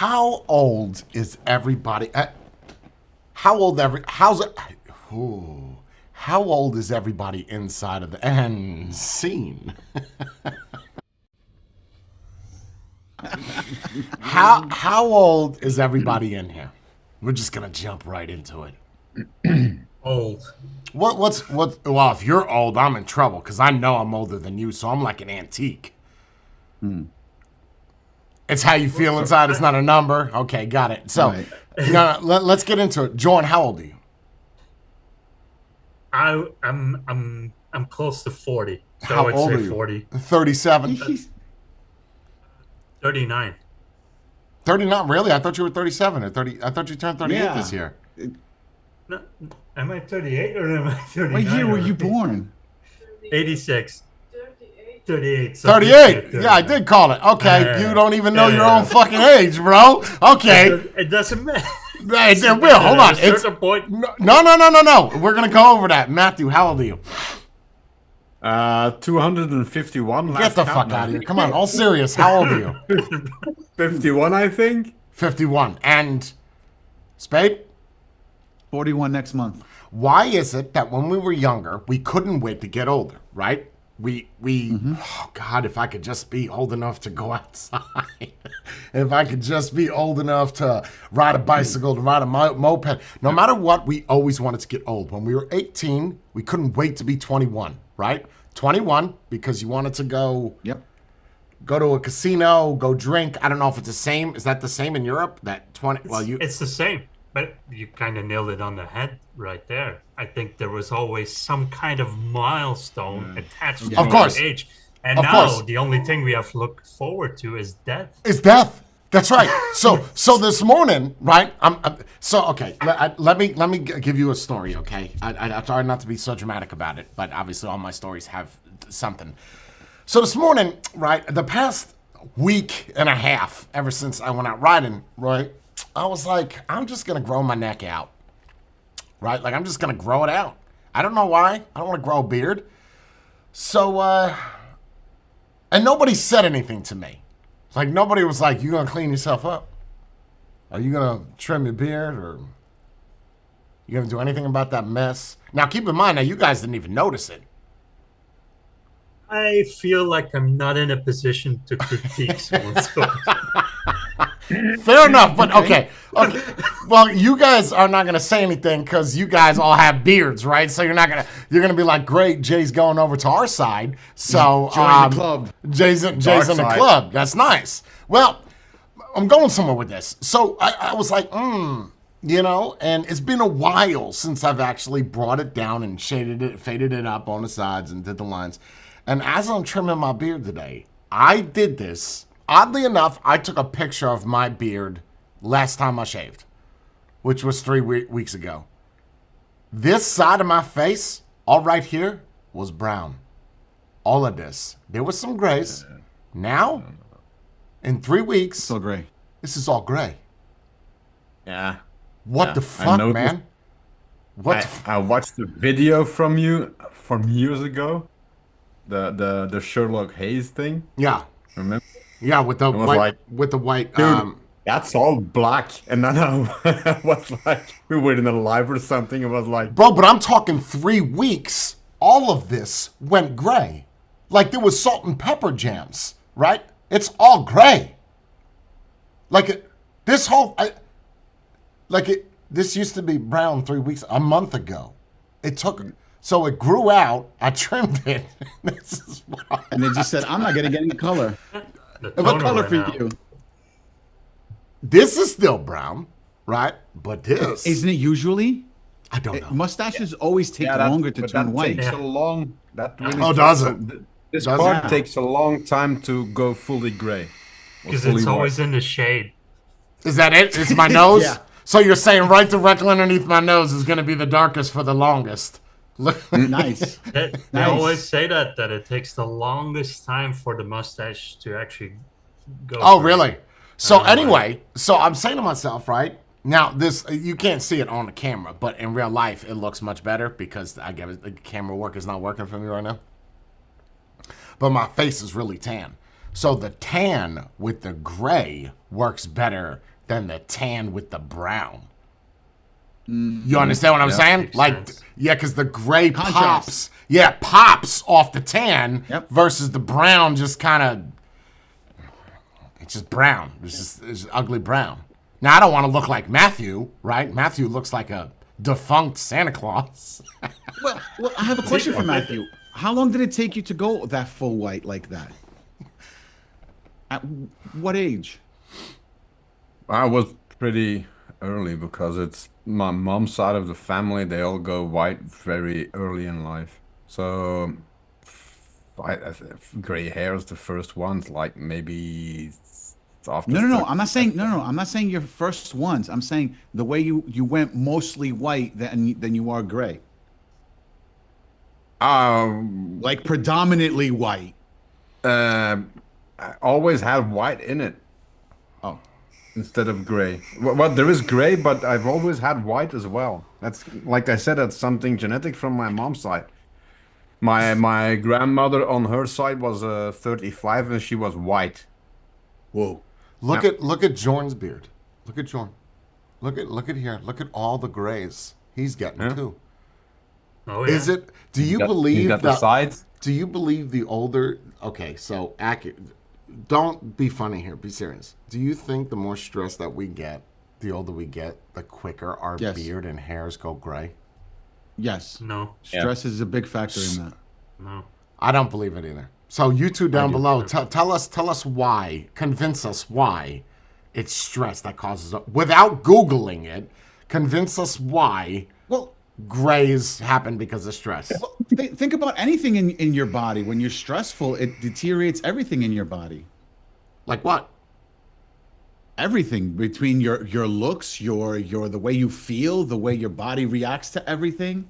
How old is everybody? How old every? How's it? Ooh, how old is everybody inside of the end scene? How old is everybody in here? We're just gonna jump right into it. Old. What? Well, if you're old, I'm in trouble because I know I'm older than you, so I'm like an antique. It's how you feel inside. It's not a number. Okay, got it. So, Right. no, let's get into it. Jordan, how old are you? I'm close to 40. So How I would old say are you? 40. 37. 39. 39, really? I thought you were 37 or 30. I thought you turned 38 Yeah. this year. No, am I 38 or am I 39? What year were you already? born? 86. 38. So 38. Yeah, I did call it. Okay, you don't even know your own fucking age, bro. Okay. It doesn't matter. Hey, there will. Hold on. At a It's, certain point, no. We're going to go over that. Matthew, how old are you? 251. Get the fuck out of here. Come on, all serious. How old are you? 51, I think. 51. And Spade? 41 next month. Why is it that when we were younger, we couldn't wait to get older, right? Oh God, if I could just be old enough to go outside. If I could just be old enough to ride a bicycle, to ride a moped. No matter what, we always wanted to get old. When we were 18, we couldn't wait to be 21, right? 21, because you wanted to go Yep. to a casino, go drink. I don't know if it's the same. Is that the same in Europe? That 20, well, it's the same. But you kind of nailed it on the head right there. I think there was always some kind of milestone attached to Of course. your age. And Of now course. the only thing we have to look forward to is death. It's death. That's right. So this morning, right? Okay. Let me give you a story. Okay. I try not to be so dramatic about it, but obviously all my stories have something. So this morning, right? The past week and a half, ever since I went out riding, right? I was like, I'm just gonna grow my neck out, right? Like I'm just gonna grow it out. I don't know why. I don't want to grow a beard. So, and nobody said anything to me. Like nobody was like, "You gonna clean yourself up? Are you gonna trim your beard, or you gonna do anything about that mess?" Now, keep in mind, now you guys didn't even notice it. I feel like I'm not in a position to critique someone's story. Fair enough, but okay. Well, you guys are not gonna say anything because you guys all have beards, right? So you're gonna be like, "Great, Jay's going over to our side." So Join the club. Jay's in the side. club. That's nice. Well, I'm going somewhere with this. So I was like, and it's been a while since I've actually brought it down and faded it up on the sides and did the lines. And as I'm trimming my beard today, I did this. Oddly enough, I took a picture of my beard last time I shaved, which was 3 weeks ago. This side of my face, all right here, was brown. All of this. There was some grays. Now, in 3 weeks, Still gray. this is all gray. Yeah. What Yeah, the I fuck, noticed. man? What the I watched the video from you from years ago. The Sherlock Hayes thing. Yeah. Remember? Yeah, with the was white, like, Dude, That's all black. And then I was like, we were in a live or something. It was like, bro, but I'm talking 3 weeks. All of this went gray. Like there was salt and pepper jams, right? It's all gray. This used to be brown 3 weeks, a month ago. So it grew out. I trimmed it. This is what And they just said, I'm not going to get any color. The What toner color right for now. you? This is still brown, right? But this, Isn't it usually? I don't know. Mustaches always take yeah, longer to but turn that white. takes a long. That really Oh, takes does a- it? This Does part it? takes a long time to go fully gray. Or Because fully it's white. always in the shade. Is that it? It's my nose? Yeah. So you're saying right directly underneath my nose is going to be the darkest for the longest. Look. Nice. They Nice. always say that it takes the longest time for the mustache to actually go. Oh, through. really? So anyway, so I'm saying to myself, right? Now, this, you can't see it on the camera, but in real life, it looks much better because I guess the camera work is not working for me right now. But my face is really tan. So the tan with the gray works better than the tan with the brown. You understand what I'm saying? Makes Like, sense. yeah, because the gray Contrast. pops. Yeah, pops off the tan Yep. versus the brown just kind of. It's just brown. It's just ugly brown. Now, I don't want to look like Matthew, right? Matthew looks like a defunct Santa Claus. Well, I have a question for Matthew. How long did it take you to go that full white like that? At what age? I was pretty early because it's my mom's side of the family. They all go white very early in life. So gray hair is the first ones, like maybe after. No. I'm not saying no. I'm not saying your first ones. I'm saying the way you went mostly white than you are gray. Like predominantly white. I always had white in it Oh, instead of gray. Well, there is gray, but I've always had white as well. That's like I said, that's something genetic from my mom's side. My grandmother on her side was 35 and she was white. whoa. Look at Jorn's beard. Look at Jorn. Look at here. Look at all the grays he's getting too. Oh yeah. Is it? Do you He's believe got the that? sides? Do you believe the older? Okay, so accurate. Don't be funny here. Be serious. Do you think the more stress that we get, the older we get, the quicker our Yes. beard and hairs go gray? Yes. No. Stress is a big factor in that. No. I don't believe it either. So you two down do. below, tell us why. Convince us why it's stress that causes it. Without Googling it, convince us why Well, grays happen because of stress. think about anything in your body. When you're stressful, it deteriorates everything in your body. Like what? Everything between your looks, your the way you feel, the way your body reacts to everything.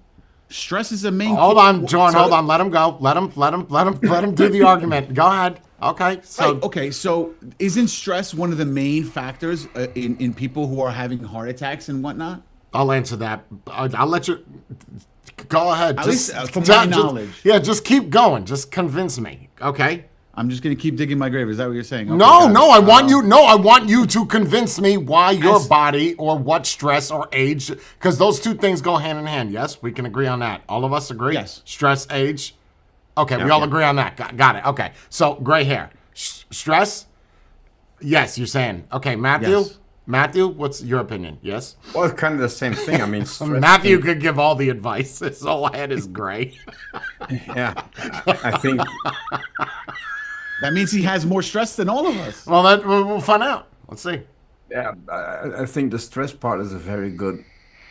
Stress is a main. Hold on, John. So- Hold on. Let him go. Let him do the argument. Go ahead. Okay. So Right, okay, so isn't stress one of the main factors in people who are having heart attacks and whatnot? I'll answer that. I'll let you go ahead. At least, from my knowledge. Yeah, just keep going. Just convince me. Okay. I'm just gonna keep digging my grave. Is that what you're saying? Okay, No, got it. no, I want you. No, I want you to convince me why your As- body or what stress or age, because those two things go hand in hand. Yes, we can agree on that. All of us agree. Yes. Stress, age. Okay, we all agree on that. Got it. Okay. So gray hair, stress. Yes, you're saying. Okay, Matthew. Yes. Matthew, what's your opinion? Yes. Well, it's kind of the same thing. I mean, stress Matthew can- could give all the advice. His whole head is gray. yeah, I think That means he has more stress than all of us. Well, we'll find out. Let's see. yeah, I think the stress part is a very good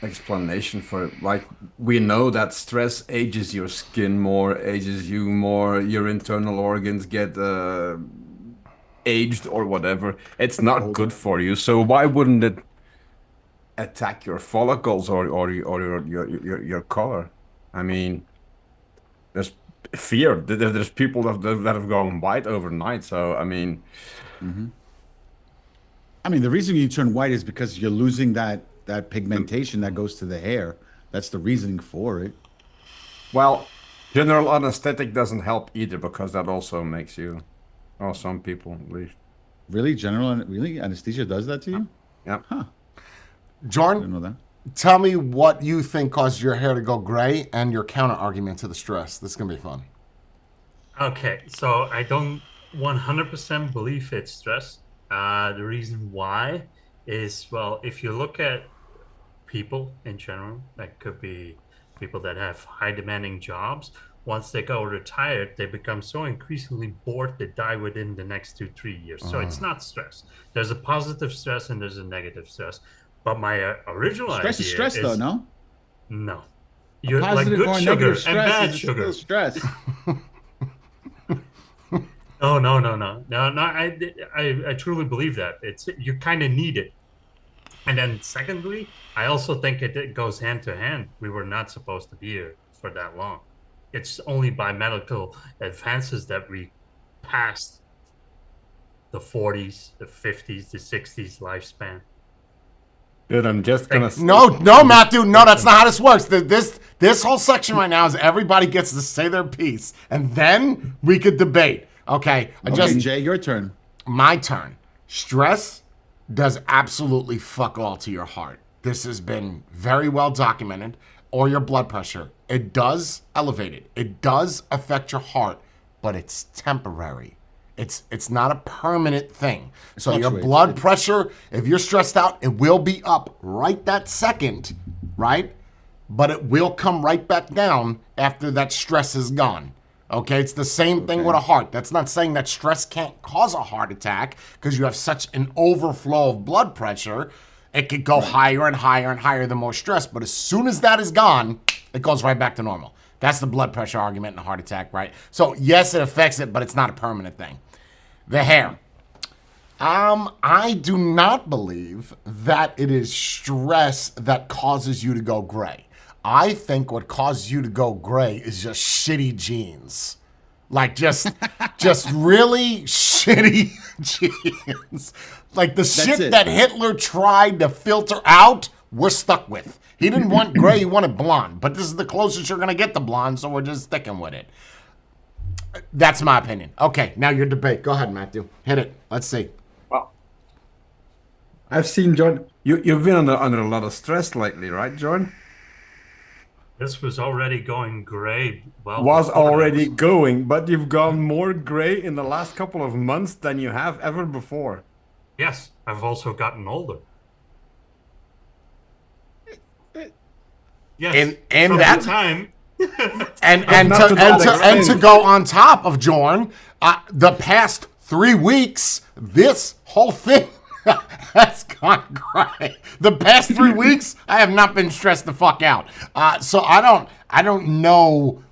explanation for it. Like we know that stress ages your skin more, ages you more, your internal organs get aged or whatever. It's not good for you. So why wouldn't it attack your follicles or your color? I mean, there's fear. There's people that have gone white overnight. So I mean, I mean, the reason you turn white is because you're losing that pigmentation that goes to the hair. That's the reasoning for it. well, general anesthetic doesn't help either because that also makes you. Oh, some people at least. Really, really, anesthesia does that to you? Yeah. I Jordan, didn't know that. tell me what you think caused your hair to go gray and your counter argument to the stress. This is going to be fun. Okay, so I don't 100% believe it's stress. The reason why is, well, if you look at people in general, that could be people that have high demanding jobs. Once they go retired, they become so increasingly bored they die within the next 2-3 years. So it's not stress. There's a positive stress and there's a negative stress. But my original Stress is idea stress, though, no? No. You're like Positive good or sugar negative and stress bad is sugar. still stress. No. I truly believe that it's you kind of need it. And then secondly, I also think it goes hand to hand. We were not supposed to be here for that long. It's only by medical advances that we passed the 40s, the 50s, the 60s lifespan. Dude, I'm just gonna. No, Matthew. No, that's not how this works. This whole section right now is everybody gets to say their piece, and then we could debate. Okay, Okay, Jay, your turn. my turn. Stress does absolutely fuck all to your heart. This has been very well documented. Or your blood pressure. It does elevate it. It does affect your heart, but it's temporary. It's not a permanent thing. So your fluctuates. blood pressure, if you're stressed out, it will be up right that second, right? But it will come right back down after that stress is gone. Okay, it's the same thing with a heart. That's not saying that stress can't cause a heart attack because you have such an overflow of blood pressure. It could go higher and higher and higher the more stress. But as soon as that is gone, it goes right back to normal. That's the blood pressure argument in a heart attack, right? So yes, it affects it, but it's not a permanent thing. The hair. I do not believe that it is stress that causes you to go gray. I think what causes you to go gray is just shitty genes. Like just really shitty genes. Like the shit it. that Hitler tried to filter out, we're stuck with. He didn't want gray, he wanted blonde. But this is the closest you're gonna get to blonde, so we're just sticking with it. That's my opinion. Okay, now your debate. Go ahead, Matthew. Hit it. Let's see. Well, I've seen John. You've been under a lot of stress lately, right, John? This was already going gray. Well, Was before already this. going, but you've gone more gray in the last couple of months than you have ever before. Yes, I've also gotten older. Yes, And from that- the time. And not to that to extent. go on top of Jorn, the past 3 weeks, this whole thing has gone great. The past 3 weeks, I have not been stressed the fuck out. So I don't know.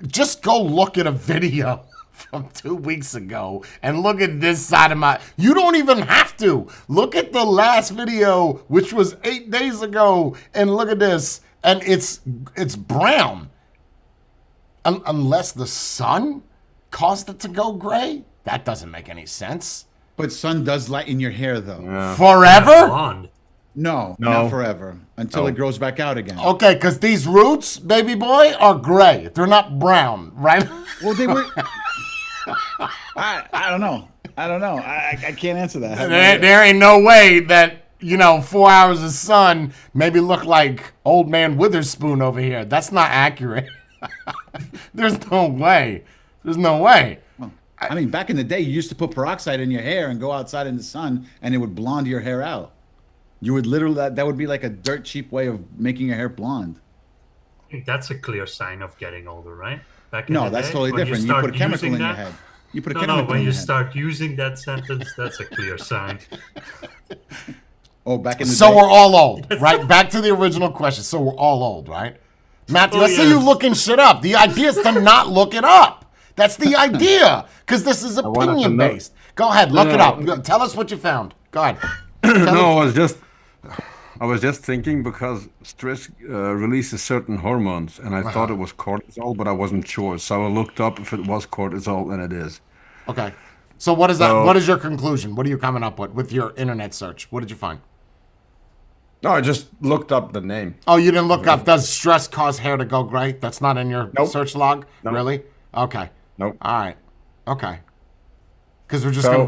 Just go look at a video from 2 weeks ago and look at this side of my. You don't even have to look at the last video, which was 8 days ago, and look at this, and it's brown. Unless the sun caused it to go gray? That doesn't make any sense. But sun does lighten your hair, though. Forever? Blonde. No, No. not forever. Until No. it grows back out again. Okay, because these roots, baby boy, are gray. They're not brown, right? Well, they were. I don't know. I can't answer that. there ain't no way that, 4 hours of sun maybe look like old man Witherspoon over here. That's not accurate. There's no way. There's no way. I mean, back in the day, you used to put peroxide in your hair and go outside in the sun, and it would blonde your hair out. You would literally, that would be like a dirt cheap way of making your hair blonde. I think that's a clear sign of getting older, right? Back in No, the that's day, totally when different. You start put a chemical using in your that- head. You put a No, chemical when in you your head. start using that sentence, that's a clear sign. Oh, back in the So day. we're all old, right? Back to the original question. So we're all old, right? Matthew, I see you yes. looking shit up. The idea is to not look it up. That's the idea, because this is wanted to opinion know- based. Go ahead, look it no. up. Tell us what you found. Go ahead. No, I was just thinking because stress releases certain hormones, and I thought it was cortisol, but I wasn't sure. So I looked up if it was cortisol, and it is. Okay. So what is that? So- What is your conclusion? What are you coming up with your internet search? What did you find? No, I just looked up the name. Oh, you didn't look up. Does stress cause hair to go gray? That's not in your Nope. search log, Nope. really? Okay. Nope. All right. Okay. Because we're just So-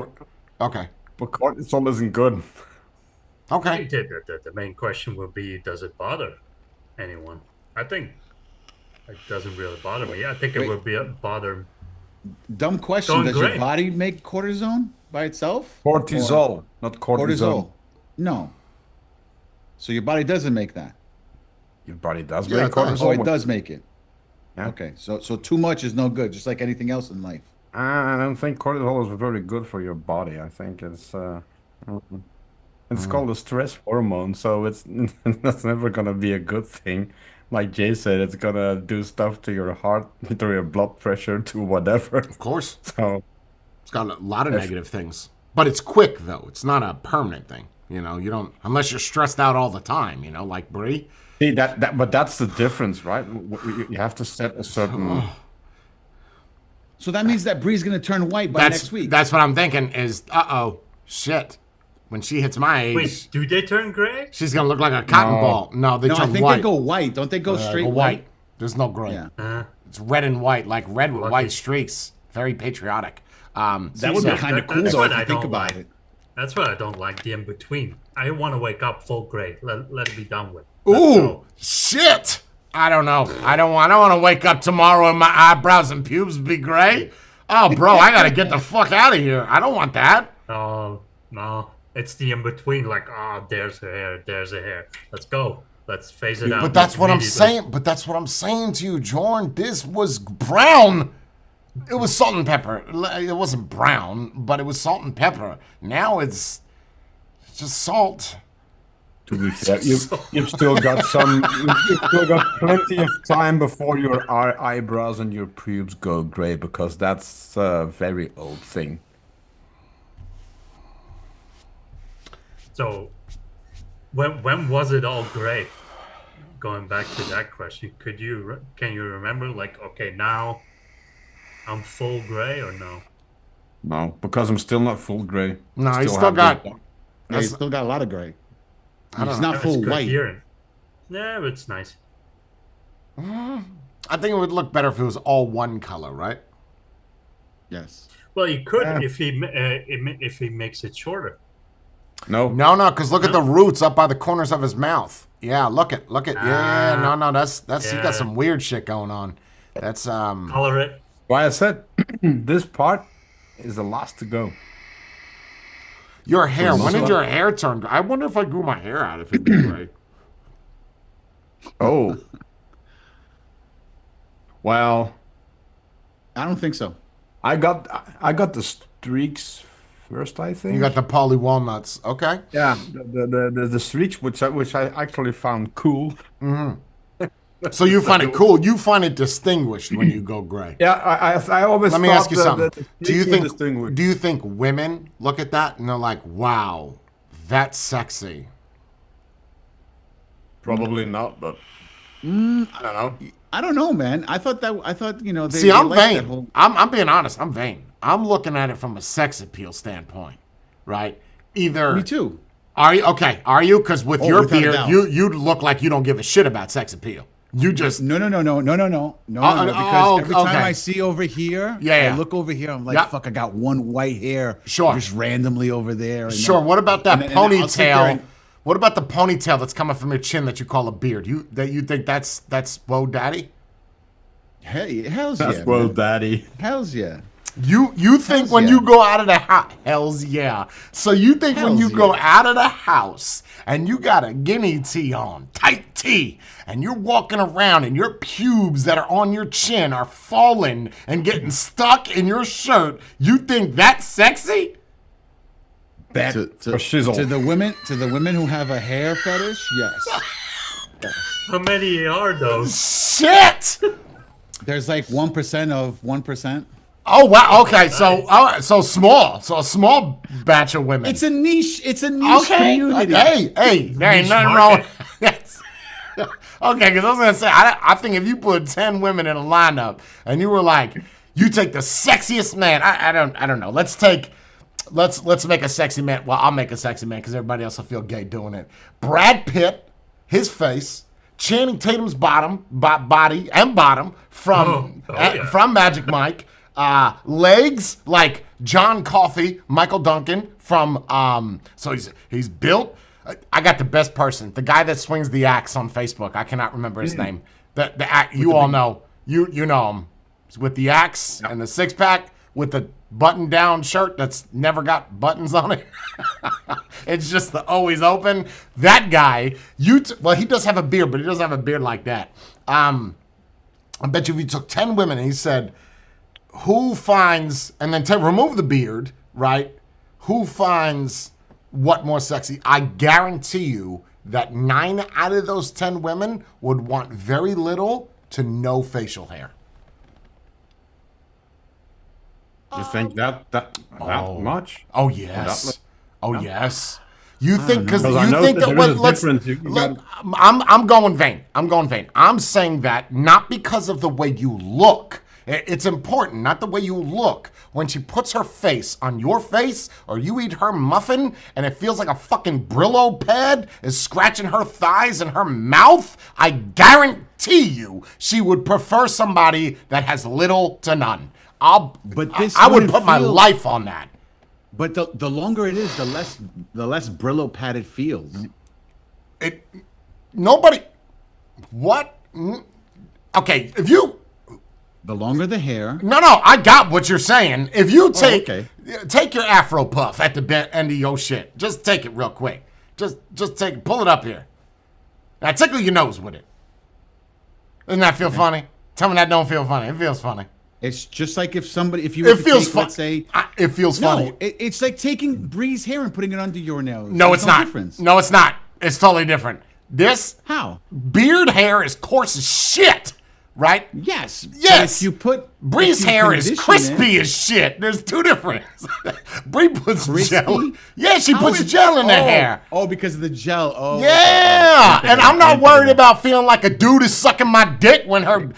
gonna. Okay. But cortisol isn't good. Okay. The main question will be, does it bother anyone? I think it doesn't really bother me. I think it Wait. would be bother. Dumb question. Going Does gray. your body make cortisone by itself? Cortisol, not cortisol. Cortisol. No. So your body doesn't make that. Your body does Yeah, make it does. cortisol. Oh, it does make it. Yeah. Okay. So too much is no good, just like anything else in life. I don't think cortisol is very good for your body. I think it's called a stress hormone, so it's that's never gonna be a good thing. Like Jay said, it's gonna do stuff to your heart, to your blood pressure, to whatever. Of course. So It's got a lot of negative things. But it's quick, though. It's not a permanent thing. You don't, unless you're stressed out all the time, like Bree. see but that's the difference, right? You have to set a certain. So that means that Bree's gonna turn white by next week. That's what I'm thinking is, shit. When she hits my age, Wait, do they turn gray? she's going to look like a cotton No. ball. No, they No, I turn think white. they go white. Don't they go straight Go white? There's no gray. Yeah. It's red and white, like red with Lucky. white streaks. Very patriotic. That would be So kind of cool that's though what if you I think don't about like. it. That's what I don't like, the in-between. I want to wake up full gray. Let it be done with. Let's Ooh, go. shit. I don't know. I don't want to wake up tomorrow and my eyebrows and pubes be gray. Oh, bro, I got to get the fuck out of here. I don't want that. Oh, no. It's the in-between, like, oh, there's a hair, there's a hair. Let's go. Let's phase it out. But that's what I'm immediately. saying. But that's what I'm saying to you, Jordan. This was brown. It was salt and pepper. It wasn't brown, but it was salt and pepper. Now it's just salt. To be fair, you've still got you've still got plenty of time before your eyebrows and your pubes go gray, because that's a very old thing. So, when was it all gray? Going back to that question, can you remember? Like, okay, now I'm full gray or no? No, because I'm still not full gray. No, I you still have got. this- Yeah, you still got a lot of gray. don't It's know. not It's full white. coherent. Yeah, but it's nice. I think it would look better if it was all one color, right? Yes. Well, you could Yeah. if he makes it shorter. No, No, because look at the roots up by the corners of his mouth. Yeah, look at. Yeah, no, that's you yeah. got some weird shit going on. That's Color it. why I said this part is the last to go. your hair. When did Also- your hair turn? I wonder if I grew my hair out if it'd be gray. Oh, well, I don't think so. I got the streaks first, I think. You got the poly walnuts. Okay. yeah, the streaks which I actually found cool. So you find it cool. You find it distinguished when you go gray. Yeah, I always. Let me thought ask you something. the Do you streaks were think distinguished. do you think women look at that and they're like, "Wow, that's sexy"? Probably not, but I don't know. I don't know, man. I thought you know. They, See, they I'm liked that vain. whole- I'm being honest. I'm vain. I'm looking at it from a sex appeal standpoint, right? Either Me too. Are you okay? Are you? Because with Oh, your without a beard, doubt. you look like you don't give a shit about sex appeal. You just No. Oh, Because every time okay. I see over here, Yeah. I look over here. I'm like, Yep. fuck, I got one white hair, Sure. just randomly over there. And sure. then- What about that and then I'll sit there ponytail? and- What about the ponytail that's coming from your chin that you call a beard? You think that's whoa, daddy? Hey, hell's That's yeah, well, man. daddy. Hell's yeah. You think Hells when yeah. you go out of the house, hell's yeah. So you think when Hells you go yeah. out of the house and you got a guinea tee on, tight tee, and you're walking around and your pubes that are on your chin are falling and getting stuck in your shirt, you think that's sexy? That To, for shizzle. to the women who have a hair fetish, yes. How many are those? Shit! There's like 1% of 1%. Oh wow. Okay. So small. So a small batch of women. It's a niche. It's a niche Okay. community. Hey, there ain't Niche nothing wrong. market. Yes. Okay, because I was gonna say, I think if you put 10 women in a lineup and you were like, you take the sexiest man. I don't know. Let's make a sexy man. Well, I'll make a sexy man because everybody else will feel gay doing it. Brad Pitt, his face. Channing Tatum's body and bottom from yeah. from Magic Mike. Legs like John Coffey, Michael Duncan from. So he's built. I got the best person, the guy that swings the axe on Facebook. I cannot remember his name. The axe you all know. You know him. He's with the axe and the six pack with the button down shirt that's never got buttons on it. It's just the always open. That guy, well, he does have a beard, but he doesn't have a beard like that. I bet you if you took 10 women and he said, who finds, and then remove the beard, right? Who finds what more sexy? I guarantee you that 9 out of those 10 women would want very little to no facial hair. You think that much? Oh yes. Oh yes. You think because Because I you know think that that there is a let's difference. You look, got- I'm going vain. I'm saying that not because of the way you look. It's important, not the way you look. When she puts her face on your face or you eat her muffin and it feels like a fucking Brillo pad is scratching her thighs and her mouth, I guarantee you she would prefer somebody that has little to none. But this I would wouldn't put my feel- life on that. But the longer it is, the less Brillo pad it feels. Nobody. What? Okay, if you. The longer the hair. No, I got what you're saying. If you take okay. take your Afro puff at the end of your shit, just take it real quick. Just pull it up here. Now tickle your nose with it. Doesn't that feel funny? Tell me that don't feel funny. It feels funny. It's just like if you were It to feels take, fun. let's say, It feels funny. no, it's like taking Bree's hair and putting it under your nose. No, There's it's not. Difference. No, it's not. It's totally different. This How? beard hair is coarse as shit, right? Yes. But Yes. if you put Bree's if you hair is condition crispy it- as shit. There's two differences. Bree puts Crispy? gel. Yeah, she How puts is- gel in her oh, hair. Oh, because of the gel. Oh. Yeah, okay. and I'm not Okay. worried about feeling like a dude is sucking my dick when her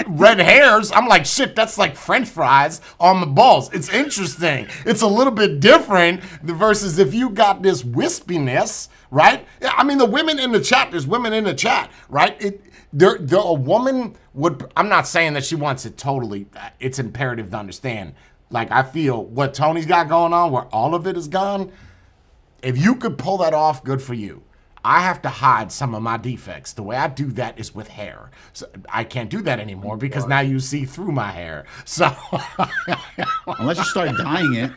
red hairs. I'm like, shit, that's like French fries on the balls. It's interesting. It's a little bit different versus if you got this wispiness, right? I mean, the women in the chat. There's women in the chat, right? A woman would. I'm not saying that she wants it totally. It's imperative to understand. Like I feel what Tony's got going on, where all of it is gone. If you could pull that off, good for you. I have to hide some of my defects. The way I do that is with hair. So I can't do that anymore because now you see through my hair. So Unless you start dyeing it.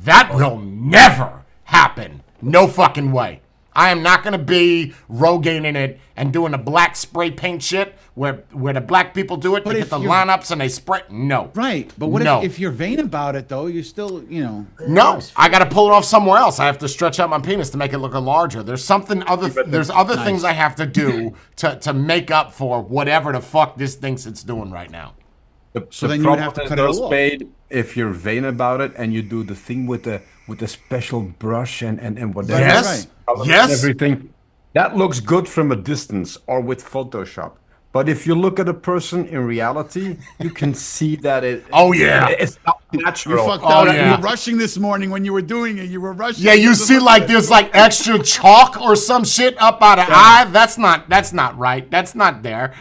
that will never happen. No fucking way. I am not going to be Rogating it and doing the black spray paint shit where the black people do it. But They if get the you're- lineups and they spray. No. Right. But what No. if you're vain about it, though? You're still, No, I got to pull it off somewhere else. I have to stretch out my penis to make it look larger. There's something other. There's other things I have to do to make up for whatever the fuck this thinks it's doing right now. So then you would have to cut it those off. Spade, if you're vain about it and you do the thing with the special brush and whatever. Yes, colors and yes. everything. That looks good from a distance or with Photoshop. But if you look at a person in reality, you can see that Oh, yeah. it's not You natural. fucked Oh, up. yeah. You were rushing this morning when you were doing it. You were rushing. Yeah, you because of see the- like there's like extra chalk or some shit up out of eye. That's not right. That's not there.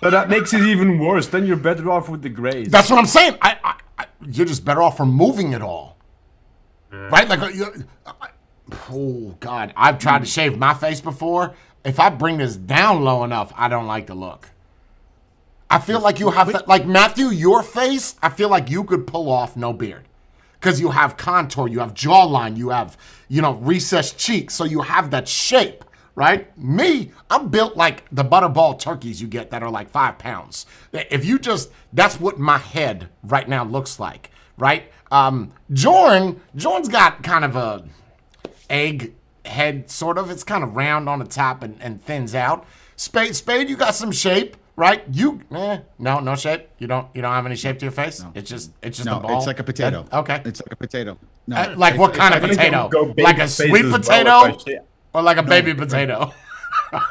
So that makes it even worse. Then you're better off with the grays. That's what I'm saying. You're just better off removing it all, right? Like, oh God, I've tried to shave my face before. If I bring this down low enough, I don't like the look. I feel like you have to, like Matthew, your face. I feel like you could pull off no beard, because you have contour, you have jawline, you have recessed cheeks, so you have that shape. Right? Me, I'm built like the butterball turkeys you get that are like 5 pounds. If you just, that's what my head right now looks like, right? Jorn's got kind of a egg head, sort of. It's kind of round on the top and thins out. Spade, you got some shape, right? No shape. You don't have any shape to your face. No. It's just a No, ball. it's like a potato. Okay. It's like a potato. No. Like what kind of I think I potato? would go baby Like a face sweet as well potato? Or like a baby potato?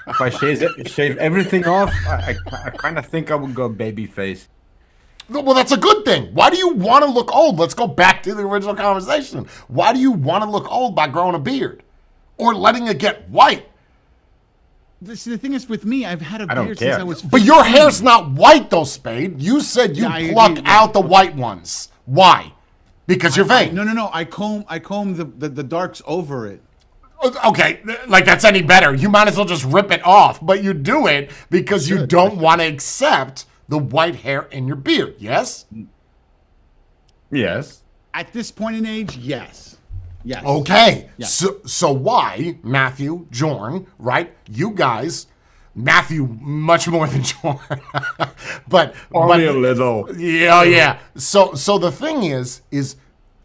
If I shave everything off, I kind of think I would go baby face. Well, that's a good thing. Why do you want to look old? Let's go back to the original conversation. Why do you want to look old by growing a beard? Or letting it get white? See, the thing is with me, I've had a don't beard care. since I was 15. But your hair's not white though, Spade. You said you Yeah, I pluck agree. out the white ones. Why? Because you're vain. No. I comb the darks over it. Okay, like that's any better. You might as well just rip it off, but you do it because you don't want to accept the white hair in your beard, yes? Yes. At this point in age, yes. Yes. Okay, Yeah. so why, Matthew, Jorn, right? You guys, Matthew much more than Jorn, but Only a little. yeah. So the thing is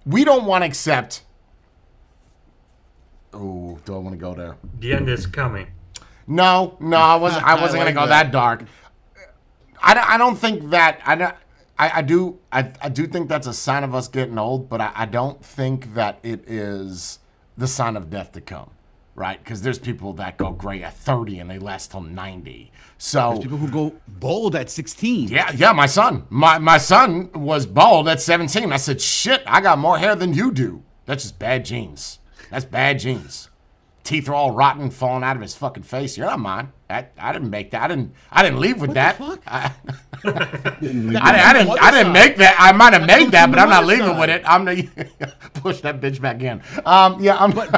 we don't want to accept. Oh, do I want to go there? The end is coming. No, I wasn't I gonna like go that. that dark. I don't think that I do think that's a sign of us getting old, but I don't think that it is the sign of death to come, right? Because there's people that go gray at 30 and they last till 90. So People who go bald at 16. yeah, my son was bald at 17. I said, shit, I got more hair than you do. That's just bad genes. That's bad genes. teeth are all rotten, falling out of his fucking face. You're not mine. I didn't make that. I didn't leave with What that. the fuck? I Mother didn't side. make that. I might have made comes that, from but the I'm not mother leaving with side. it. I'm gonna push that bitch back in. Yeah, I'm. But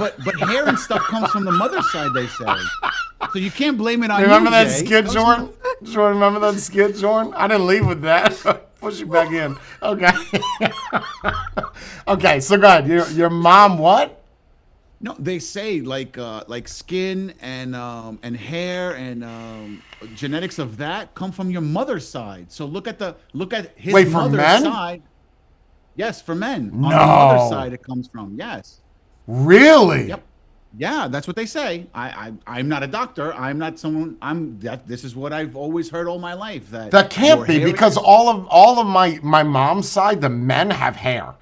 hair and stuff comes from the mother's side, they say. So you can't blame it on Remember you, that Jay. skit, Comes Jordan? from- Jordan, remember that skit, Jordan? I didn't leave with that. Push it back in. Okay. Okay, so go ahead. Your mom what? No, they say like skin and hair and genetics of that come from your mother's side. So look at his Wait, for mother's men? side. Yes, for men. On the No. mother's side it comes from. Yes. Really? Yep. Yeah, that's what they say. I'm not a doctor. I'm not someone. This is what I've always heard all my life. That can't your be hair because is- all of my mom's side, the men have hair.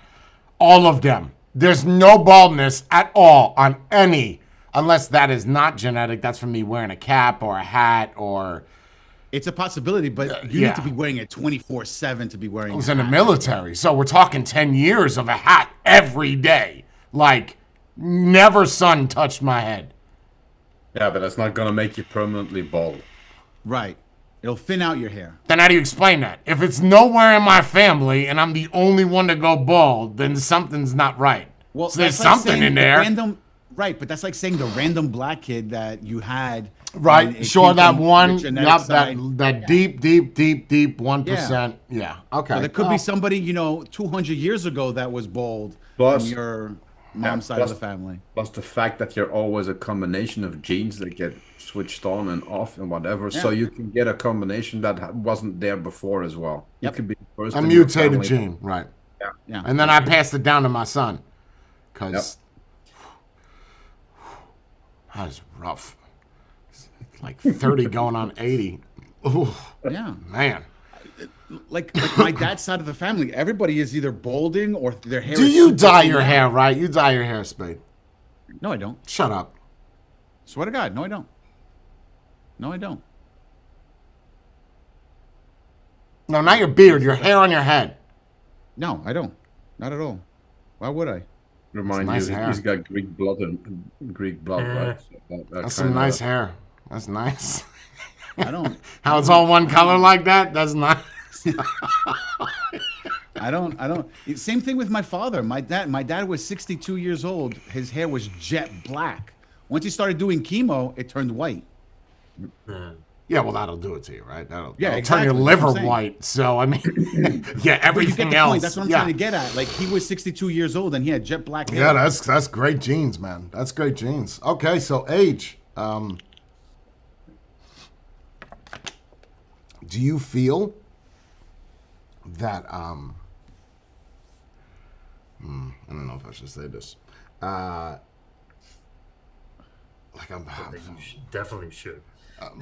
All of them. There's no baldness at all on any, unless that is not genetic. That's from me wearing a cap or a hat or it's a possibility, but you yeah. need to be wearing it 24/7 to be wearing. I was in the military. So we're talking 10 years of a hat every day. Like, never sun touched my head. Yeah, but that's not gonna make you permanently bald. Right. It'll thin out your hair. Then how do you explain that? If it's nowhere in my family and I'm the only one to go bald, then something's not right. Well, So there's that's like something saying in the there. Random, right, but that's like saying the random black kid that you had. and Right, it sure, came that from your one, genetic yep, side. that deep 1%. Yeah, okay. But there could Well, be somebody 200 years ago that was bald Plus- on your mom's side plus- of the family. Plus the fact that you're always a combination of genes that get switched on and off and whatever, so Yeah. you can get a combination that wasn't there before as well. Yep. You could be the first a in your mutated family. gene, right. Yeah. And then I passed it down to my son. Because that was rough. It's like 30 going on 80. Ooh, Yeah. man. Like my dad's side of the family, everybody is either balding or their hair Do is you super dye thin your out. hair, right? You dye your hair, Spade. No, I don't. Shut up. Swear to God, no, I don't. No, I don't. No, not your beard, your hair on your head. No, I don't. Not at all. Why would I? Remind It's nice you, hair. he's got Greek blood Yeah. right? So that That's some kinda- nice hair. That's nice. I don't. How it's all one color like that? That's nice. I don't. Same thing with my father. My dad was 62 years old. His hair was jet black. Once he started doing chemo, it turned white. Yeah. Yeah, well, that'll do it to you, right? That'll turn your exactly. That's what liver I'm saying. white. So, I mean, yeah, But you everything get the else. point. That's what I'm yeah. trying to get at. Like he was 62 years old and he had jet black hair. Yeah, that's great genes, man. That's great genes. Okay, so age. Do you feel that I don't know if I should say this. Definitely should.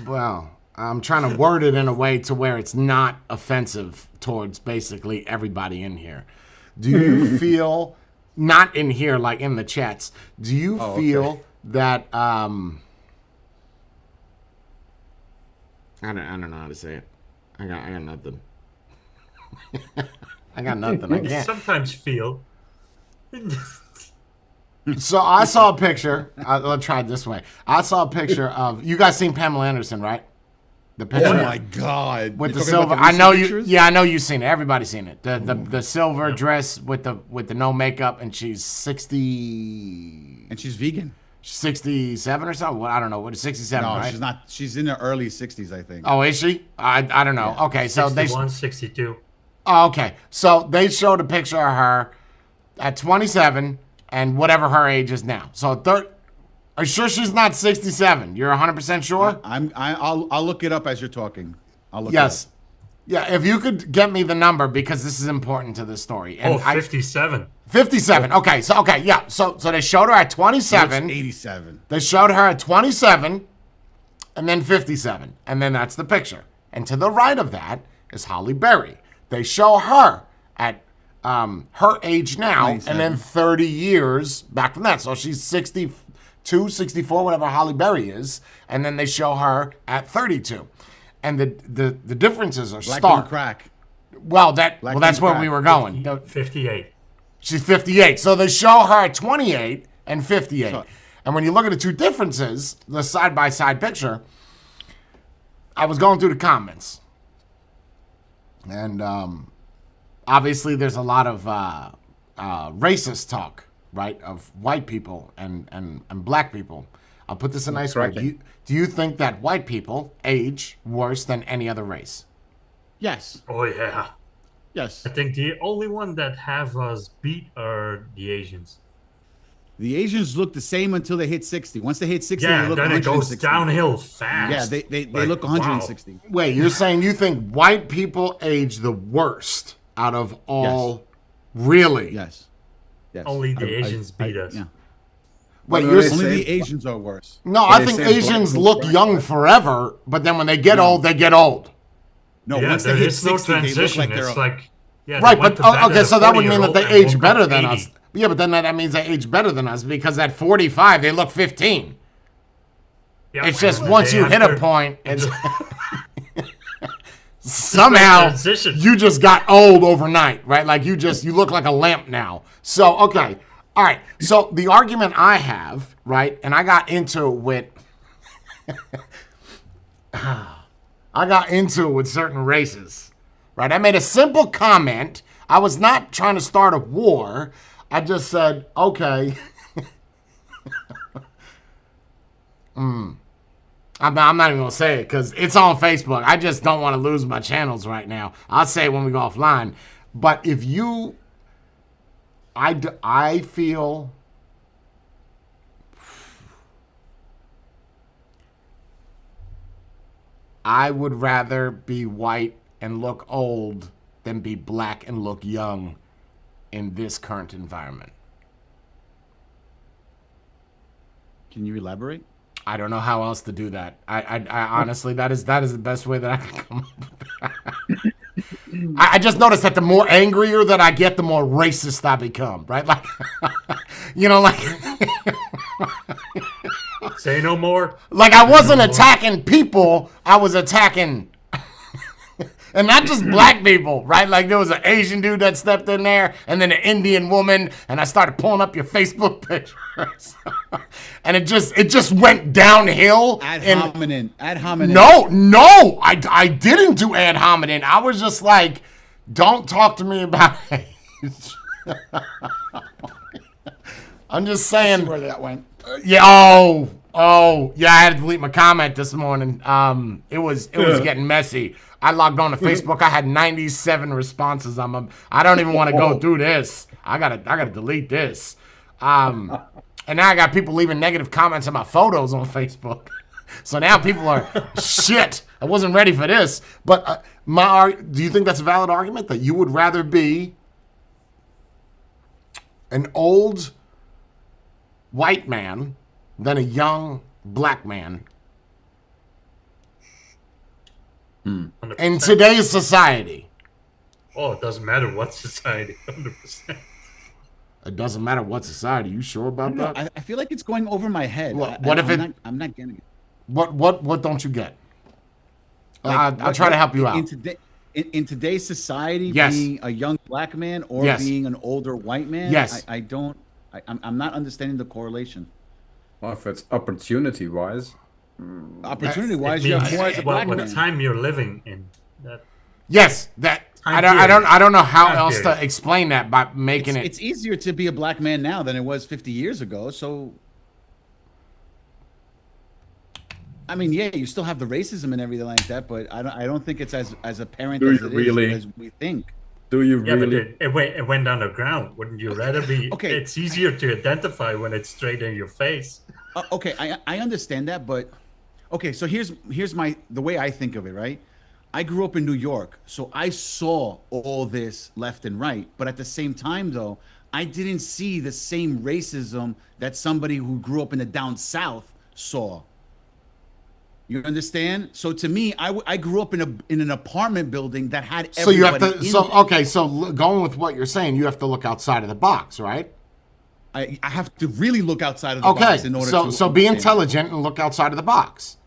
Well, I'm trying to word it in a way to where it's not offensive towards basically everybody in here. Do you feel, not in here, like in the chats, do you feel that, I don't know how to say it. I got nothing. I got nothing. I can't. Sometimes feel. So I saw a picture. Let's try it this way. I saw a picture of, you guys seen Pamela Anderson, right? The picture. Oh my God! With You're the talking about silver, the I know recent you. pictures? Yeah, I know you've seen it. Everybody's seen it. The silver dress with the no makeup, and she's 60, And she's vegan. 67 or something. Well, I don't know. What is 67? No, right? she's not. She's in her early 60s, I think. Oh, is she? I don't know. Okay, so 61, 62. Oh, okay. So they showed a picture of her at 27 and whatever her age is now. So are you sure she's not 67? You're 100% sure? I'll look it up as you're talking. I'll look Yes. it up. Yeah, if you could get me the number because this is important to the story. And Oh, 57. 57. Okay, yeah. So they showed her at 27. It's 87. They showed her at 27 and then 57. And then that's the picture. And to the right of that is Holly Berry. They show her at her age now 27. and then 30 years back from that. So she's 62, 64, whatever Holly Berry is. And then they show her at 32. And the differences are Black stark. don't crack. Well, that's don't where crack. we were going. 58. She's 58. So they show her at 28 and 58. So- And when you look at the two differences, the side-by-side picture, I was going through the comments. And obviously there's a lot of racist talk, right, of white people and black people. I'll put this in a nice way. Do you think that white people age worse than any other race? Yes. Oh yeah. Yes. I think the only one that have us beat are the Asians. The Asians look the same until they hit 60. Once they hit 60, Yeah, they look then it 160. goes downhill fast. Yeah, they Like, look 160. wow. Wait, you're saying you think white people age the worst out of all? Really? Yes. Yes. Only the Asians beat us. Yeah. Wait, What do you're they Only say? the Asians are worse. no. They I think say black Asians people look crack, young right? forever, but then when they get old, they get old. No, Yeah, once they there hit is no 60, they look transition. like they're It's like, yeah, Right, they went but to bed okay, at so a that would mean that 40-year-old they and age woke better up than 80. us. Yeah, but then that means they age better than us because at 45 they look 15. Yeah, It's just well, once they you have hit a their- point, it's somehow transition. you just got old overnight, right? Like you look like a lamp now. So okay, all right. So the argument I have, right, and I got into it with, certain races, right? I made a simple comment. I was not trying to start a war. I just said, okay. I'm not even going to say it because it's on Facebook. I just don't want to lose my channels right now. I'll say it when we go offline. But if you... I feel... I would rather be white and look old than be black and look young in this current environment. Can you elaborate? I don't know how else to do that. I honestly, that is the best way that I can come up with that. I just noticed that the more angrier that I get, the more racist I become, right? Like, like, Say no more. like I wasn't attacking people, I was attacking, and not just black people, right? Like there was an Asian dude that stepped in there, and then an Indian woman, and I started pulling up your Facebook pictures, and it just went downhill. Ad and- hominem. Ad hominem. No, I didn't do ad hominem. I was just like, don't talk to me about age. I'm just saying. Where that went. Yeah. Yeah. I had to delete my comment this morning. It was getting messy. I logged on to Facebook. I had 97 responses on them. I don't even want to go through this. I gotta delete this. And now I got people leaving negative comments on my photos on Facebook. So now people are shit. I wasn't ready for this. But do you think that's a valid argument that you would rather be an old white man than a young black man 100%. in today's society? Oh, it doesn't matter what society. 100%. It doesn't matter what society. You sure about No, that? I feel like it's going over my head. What if I'm not getting it. What don't you get? Like, I'll try to help you out. In today's society, Yes. being a young black man or Yes. being an older white man, Yes. I'm not understanding the correlation. Well, if it's opportunity-wise, Opportunity-wise, It you have means more as a black what man. time you're living in. That Yes, that Time I don't know how Time else to period. explain that by making it. It's easier to be a black man now than it was 50 years ago. So, I mean, yeah, you still have the racism and everything like that, but I don't think it's as apparent Do as you it is really? as we think. do you yeah, really? but it went underground. Wouldn't you rather be? Okay. It's easier to identify when it's straight in your face. Okay, I understand that, but okay, so here's the way I think of it, right? I grew up in New York, so I saw all this left and right, but at the same time though, I didn't see the same racism that somebody who grew up in the down south saw. You understand? So to me, I grew up in an apartment building that had So you have everybody to. in So it. okay. So going with what you're saying, you have to look outside of the box, right? I have to really look outside of the Okay. box in order to So be understand. intelligent and look outside of the box,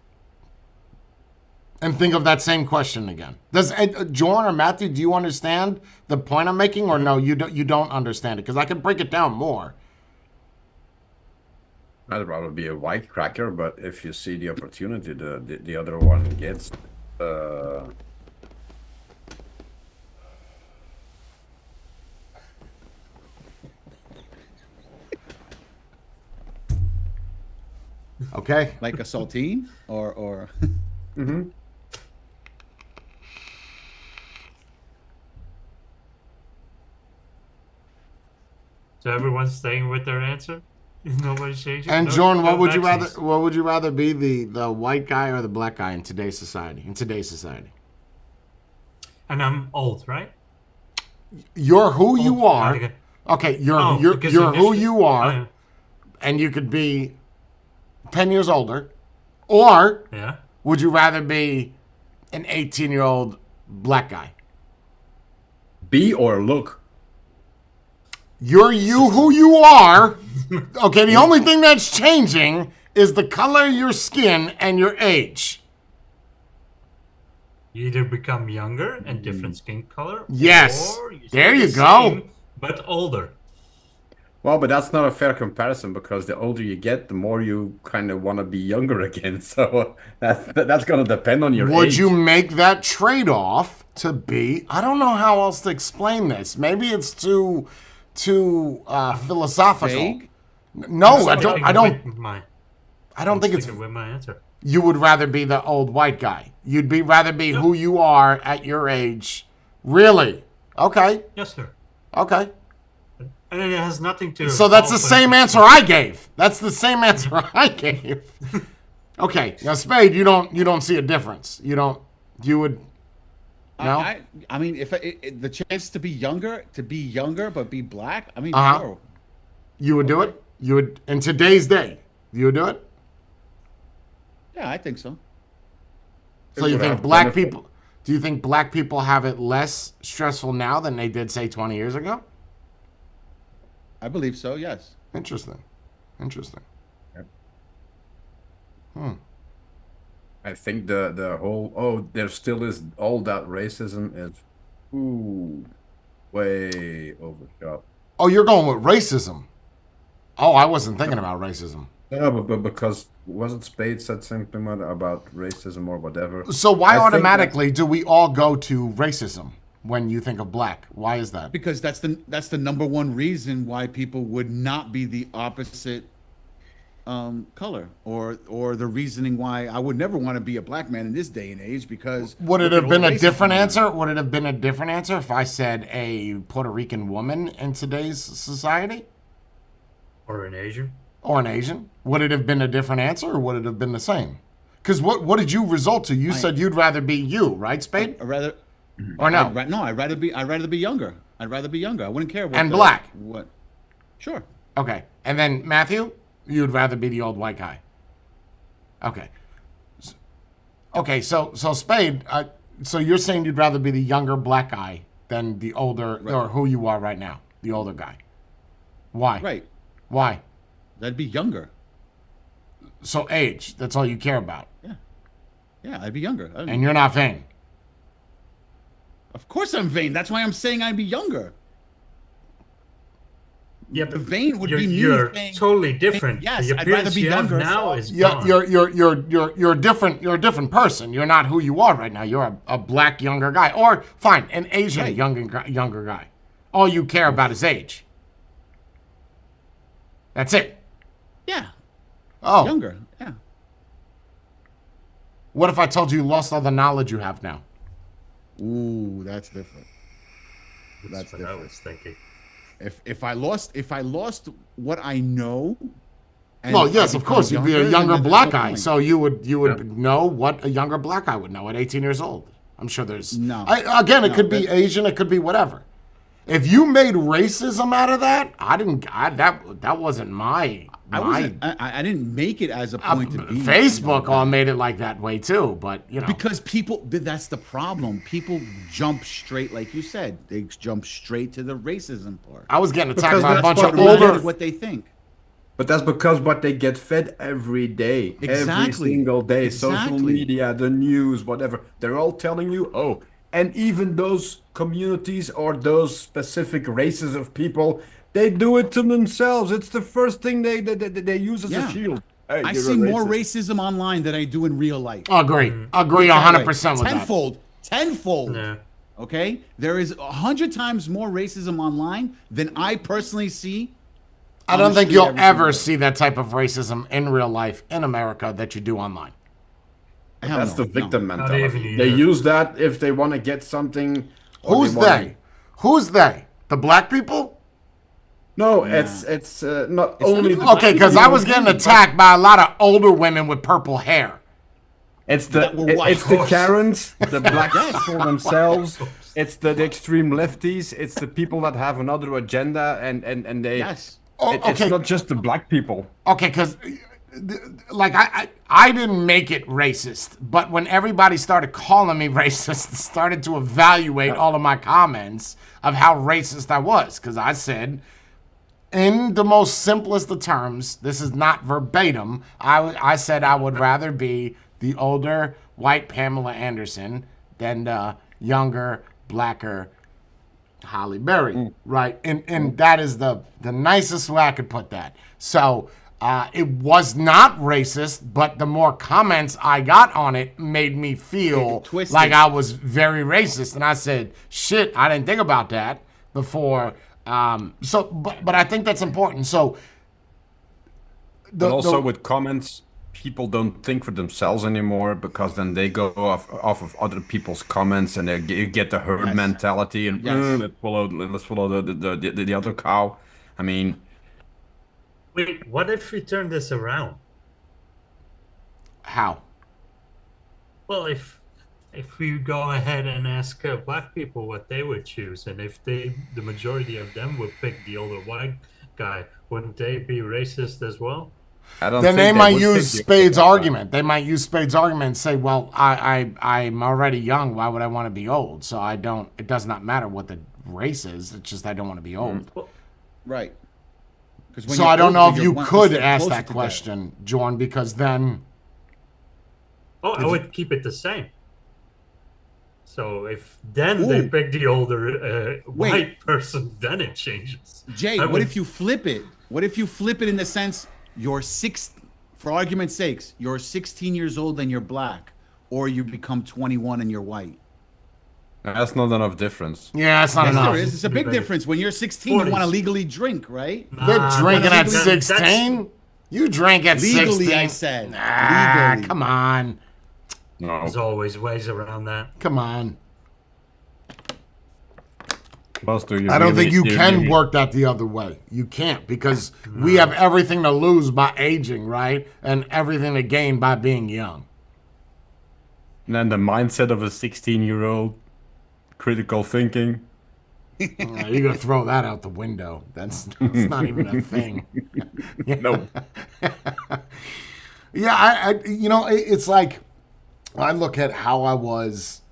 and think of that same question again. Does Jordan or Matthew? Do you understand the point I'm making, or no? You don't understand it because I can break it down more. I'd rather be a white cracker, but if you see the opportunity, the other one gets. Uh, Okay. Like a saltine or So everyone's staying with their answer. Nobody's changing. And No- Jordan, no what would you rather? vaccines. What would you rather be, the white guy or the black guy in today's society? In today's society, And I'm old, right? you're who you Old, are. like Okay, you're Oh, you're because you're who initially- you are, Oh, and you could be 10 years older, or yeah. would you rather be an 18-year-old black guy? be or look. You're you who you are. Okay, the only thing that's changing is the color of your skin and your age. You either become younger and different skin color. Yes. Or you There stay you the go. same, but older. Well, but that's not a fair comparison because the older you get, the more you kind of want to be younger again. So that's going to depend on your Would age. you make that trade-off to be? I don't know how else to explain this. Maybe it's too philosophical. vague? No, I don't. Sticking I don't. with my- I don't think it's. sticking with my answer. You would rather be the old white guy. You'd be rather be who you are at your age. Really? Okay. Yes, sir. Okay. And it has nothing to. So that's the also- same answer I gave. That's the same answer I gave. Okay. Now, Spade, you don't see a difference. You would. No. I mean, if the chance to be younger, but be black. I mean, Uh-huh. sure. You would do it. You would in today's day. You would do it. Yeah, I think so. So you would think have black benefit. people? Do you think black people have it less stressful now than they did, say, 20 years ago? I believe so. Yes. Interesting. Interesting. I think the whole there still is all that racism is way overshot. Oh, you're going with racism. Oh, I wasn't thinking about racism. Yeah, but because wasn't Spade said something about racism or whatever? So why I think automatically do we all go to racism when you think of black? Why is that? Because that's the number one reason why people would not be the opposite color, or the reasoning why I would never want to be a black man in this day and age. Because Would it look have at been all a the racism different going on. answer? Would it have been a different answer if I said a Puerto Rican woman in today's society? Or an Asian. Or an Asian? Would it have been a different answer or would it have been the same? Because what did you result to? You said you'd rather be you, right, Spade? I'd rather Or no? I'd rather be younger. I'd rather be younger. I wouldn't care what And black. What? Sure. Okay. And then Matthew, you'd rather be the old white guy. Okay. Okay, so Spade, so you're saying you'd rather be the younger black guy than the older, or who you are right now, the older guy. Why? Right. Why? That'd be younger. So age, that's all you care about. Yeah, I'd be younger. And you're not vain. Of course I'm vain. That's why I'm saying I'd be younger. Yeah, The vain would you're, be me you're saying- totally different. Yes, the I'd rather appearance be you have younger, now so- is gone. You're different. You're a different person. You're not who you are right now. You're a black younger guy, or fine, an Asian Right. younger guy. All you care about is age. That's it. Yeah, Oh, younger. Yeah. what if I told you you lost all the knowledge you have now? Ooh, that's different. That's what I different. was thinking. If I lost what I know. and Well, I yes, of become course, you'd be a then younger there's black no guy, point. so you would know what a younger black guy would know at 18 years old. I'm sure there's No. Again, it No, could be but- Asian, it could be whatever. If you made racism out of that, that wasn't my. I didn't make it as a point to be. Facebook all made it like that way too, but you know. Because that's the problem. People jump straight, like you said, they jump straight to the racism part. I was getting attacked Because by a that's bunch what of we older. did What they think. But that's because what they get fed every day, every Exactly. single day, social Exactly. media, the news, whatever. They're all telling you, and even those communities or those specific races of people, They do it to themselves. It's the first thing they use as a shield. Hey, I you're see a more racist. racism online than I do in real life. Agree. Agree Put it that way. 100% with that. Tenfold. Yeah. Okay, there is 100 times more racism online than I personally see. I on don't the think street you'll every single ever day. see that type of racism in real life in America that you do online. Hell That's no, the victim Not mentality. even They either. use that if they want to get something. or Who's wanna- they? Who's they? The black people? No, it's not only the. Okay, because I was getting attacked by a lot of older women with purple hair. It's the That were white. it's the Karens, the black for themselves. It's the extreme lefties. It's the people that have another agenda, and they. Yes. Oh, It's okay. not just the black people. Okay, because like I didn't make it racist, but when everybody started calling me racist, started to evaluate all of my comments of how racist I was, because I said, in the most simplest of terms, this is not verbatim, I said I would rather be the older white Pamela Anderson than the younger, blacker Holly Berry, right? And that is the nicest way I could put that. So it was not racist, but the more comments I got on it made me feel Twisted. like I was very racist. And I said, shit, I didn't think about that before. But I think that's important. So But also with comments, people don't think for themselves anymore because then they go off of other people's comments and you get the herd Yes. mentality and Yes. let's follow the other cow. I mean, Wait, what if we turn this around? how? Well, if we go ahead and ask black people what they would choose, and if the majority of them would pick the older white guy, wouldn't they be racist as well? I don't. Then think they might would use pick the Spade's other guy. argument. They might use Spade's argument and say, "Well, I'm already young. Why would I want to be old? So I don't. It does not matter what the race is. It's just I don't want to be old." Right. 'Cause when So you're I don't know older, if you're you one could step ask closer that to question, Jordan, because then Oh, I would keep it the same. So if then they Ooh. pick the older Wait. white person, then it changes. Jay, I what would- if you flip it? What if you flip it in the sense you're for argument's sakes, you're 16 years old and you're black, or you become 21 and you're white? That's not enough difference. yeah, it's not Yes, enough. there is. It's a big Maybe. difference. When you're 16, you 40s. want to legally drink, right? You're Nah, drinking at that's- 16. You drink at Legally, 16. I said. Ah, Legally. come on, No. There's always ways around that. come on. Buster, you I don't really- think you can really- work that the other way. You can't because we have everything to lose by aging, right? And everything to gain by being young. And then the mindset of a 16-year-old, critical thinking. You're gonna throw that out the window. That's not even a thing. No. Yeah, I it's like I look at how I was.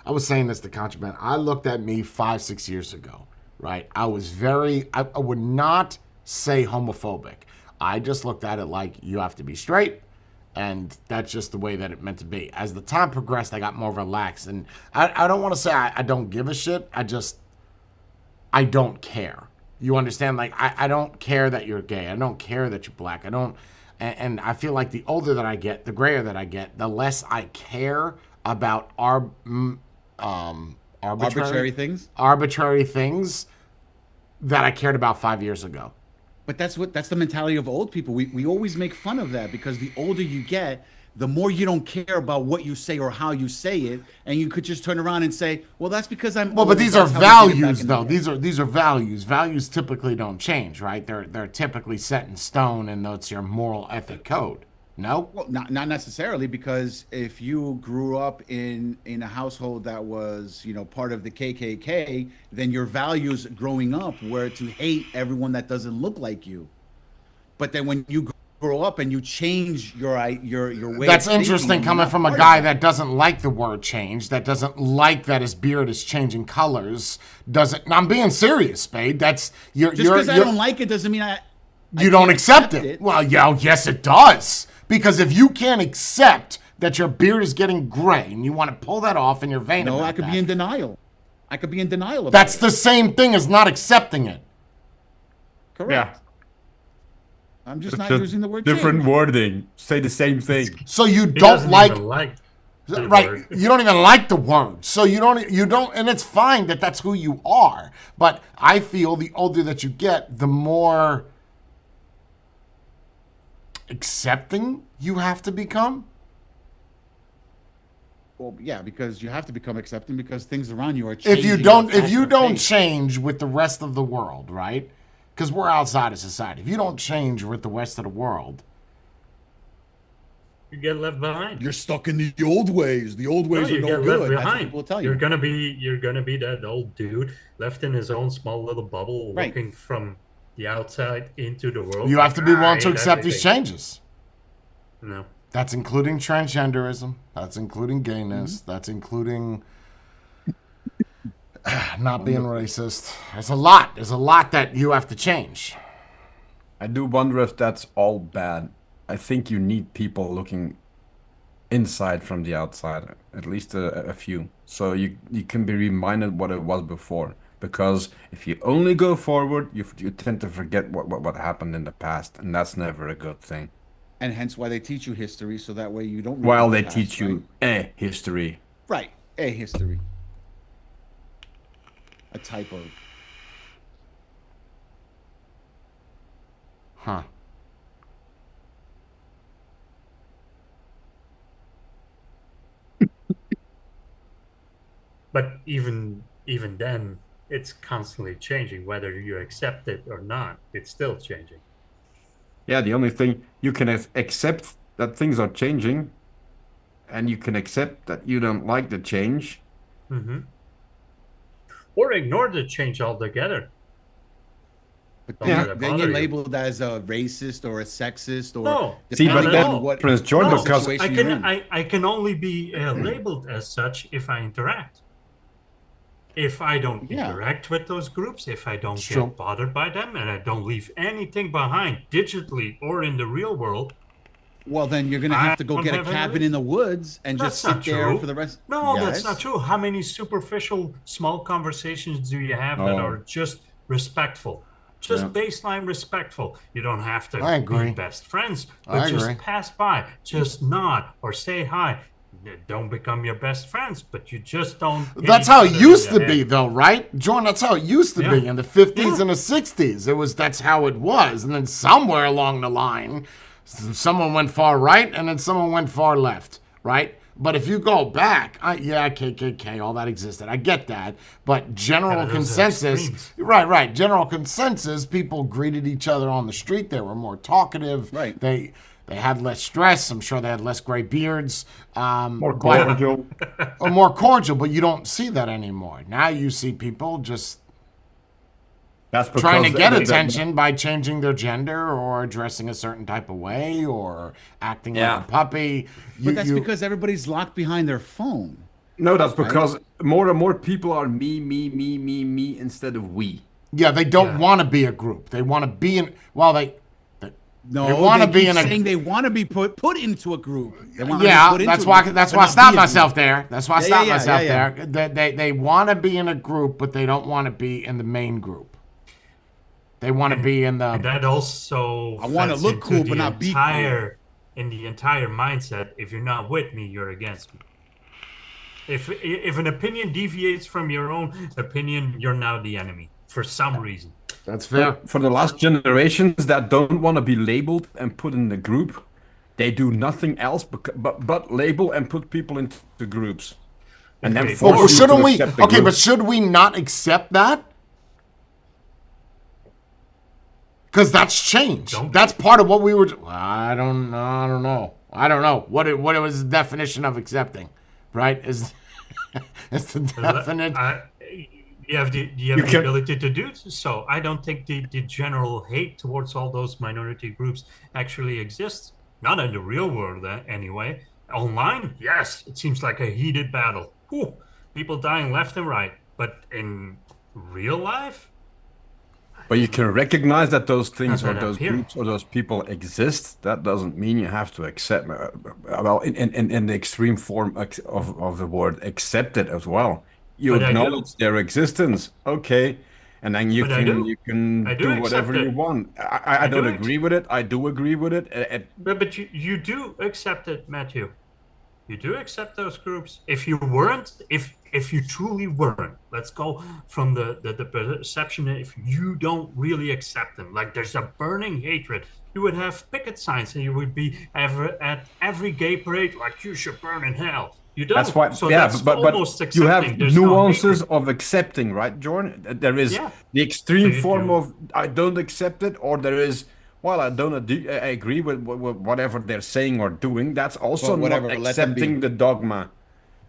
I was saying this to Contraband. I looked at me 5-6 years ago, right? I was I would not say homophobic. I just looked at it like you have to be straight, and that's just the way that it meant to be. As the time progressed, I got more relaxed, and I don't want to say I don't give a shit. I don't care. You understand? Like, I don't care that you're gay. I don't care that you're black. I don't, and I feel like the older that I get, the grayer that I get, the less I care about Arbitrary things. arbitrary things that I cared about 5 years ago. But that's the mentality of old people. We always make fun of that because the older you get, the more you don't care about what you say or how you say it, and you could just turn around and say, "Well, that's because I'm." Well, but old. these are That's how we did it back values, in the though. day." These are values. Values typically don't change, right? They're typically set in stone, and it's your moral ethic code. No. Well, not necessarily, because if you grew up in a household that was, part of the KKK, then your values growing up were to hate everyone that doesn't look like you. But then when you grow up and you change your way, That's of thinking, interesting you're coming not from a part of guy it. that doesn't like the word change, that doesn't like that his beard is changing colors. Doesn't. I'm being serious, Spade. That's Just because I don't like it doesn't mean I you don't can't accept it. Well, yeah, yes, it does. Because if you can't accept that your beard is getting gray and you want to pull that off and you're vain No, about I could that, be in denial. I could be in denial about That's it. the same thing as not accepting it. Correct. Yeah. I'm just It's not just using the word different change. wording. Say the same thing. So you He don't doesn't like, even like the right? word. You don't even like the word, so you don't, and it's fine that that's who you are. But I feel the older that you get, the more accepting you have to become. Well, yeah, because you have to become accepting because things around you are changing. If you at a don't faster pace. change with the rest of the world, right? Because we're outside of society. If you don't change with the rest of the world, You get left behind. You're stuck in the old ways. The old No, ways are you no get good. left That's what behind. people will tell you. You're gonna be that old dude left in his own small little bubble, Right. looking from the outside into the world. you have to be willing to I hate accept these everything. changes. No. That's including transgenderism. That's including gayness. Mm-hmm. That's including not being racist. There's a lot. There's a lot that you have to change. I do wonder if that's all bad. I think you need people looking inside from the outside, at least a few, so you can be reminded what it was before. Because if you only go forward, you tend to forget what happened in the past, and that's never a good thing. And hence why they teach you history, so that way you don't. While repeat they the past, teach you history. right, a history, a type of. Huh. But even then, it's constantly changing. Whether you accept it or not, it's still changing. Yeah, the only thing you can accept that things are changing, and you can accept that you don't like the change. Hmm. Or ignore the change altogether. But Don't then, let it then bother you're you. labeled as a racist or a sexist or No. See, but Not at then all. what Prince Jordan, No, because situation I you're can in. I can only be labeled as such if I interact. If I don't Yeah. interact with those groups, if I don't Sure. get bothered by them, and I don't leave anything behind digitally or in the real world, Well, then you're gonna I have to go don't get a have any cabin reason. in the woods and that's just not sit there true. for the rest. No, that's Yes. not true. How many superficial small conversations do you have that Oh. are just respectful? Just Yeah. baseline respectful. You don't have to I agree. be best friends, but I just agree. pass by, just nod or say hi. Don't become your best friends, but you just don't. hit That's each how it other in used the to be, head. though, right? John, that's how it used to Yeah. be in the 50s Yeah. and the 60s. That's how it was. And then somewhere along the line, someone went far right and then someone went far left, right? But if you go back, KKK, all that existed. I get that. But general Yeah, those are consensus, extremes. right. General consensus, people greeted each other on the street. They were more talkative. Right. They had less stress. I'm sure they had less gray beards. more but- cordial. or more cordial, but you don't see that anymore. Now you see people just That's because trying to get the- attention by changing their gender or dressing a certain type of way or acting Yeah. like a puppy. But that's because everybody's locked behind their phone. No, that's because more and more people are me instead of we. yeah, they don't Yeah. want to be a group. They want to be in. Well, No, They wanna be keep in a- saying they want to be put into a group. They wanna be yeah, put into that's a why. group, That's but why I not stopped be a myself group. there. That's why I Yeah, stopped yeah, myself yeah. there. They want to be in a group, but they don't want to be in the main group. They want to be in And the. that also I wanna fits look into cool, the but not be entire in the entire mindset. If you're not with me, you're against me. If an opinion deviates from your own opinion, you're now the enemy for some reason. That's fair. For the last generations that don't want to be labeled and put in the group, they do nothing else but label and put people into groups. And then Okay, force Well, you to shouldn't we? accept the Okay, group. but should we not accept that? Because that's change. Don't- That's part of what we were. I don't know. What was the definition of accepting? Right? Is it's the definite. You have the can- ability to do so. I don't think the general hate towards all those minority groups actually exists. Not in the real world, anyway. Online, yes, it seems like a heated battle. Whew, people dying left and right. But in real life, But you can recognize that those things Not or that those appear. groups or those people exist. That doesn't mean you have to accept. Well, in the extreme form of the word, accept it as well. you But I do. acknowledge their existence, okay, and then you But I do. can I do do accept whatever you it. want. I do don't ex- agree with it. I do agree with it. But you do accept it, Matthew. You do accept those groups. If you weren't, if you truly weren't, let's go from the perception that if you don't really accept them, like there's a burning hatred, you would have picket signs and you would be at every gay parade like you should burn in hell. You don't. That's why, So yeah, that's but almost you accepting. have There's nuances no hatred. of accepting, right, Jordan? There is Yeah. the extreme So you form do. of I don't accept it, or there is, well, I agree with whatever they're saying or doing. That's also But whatever, not let them be. accepting the dogma.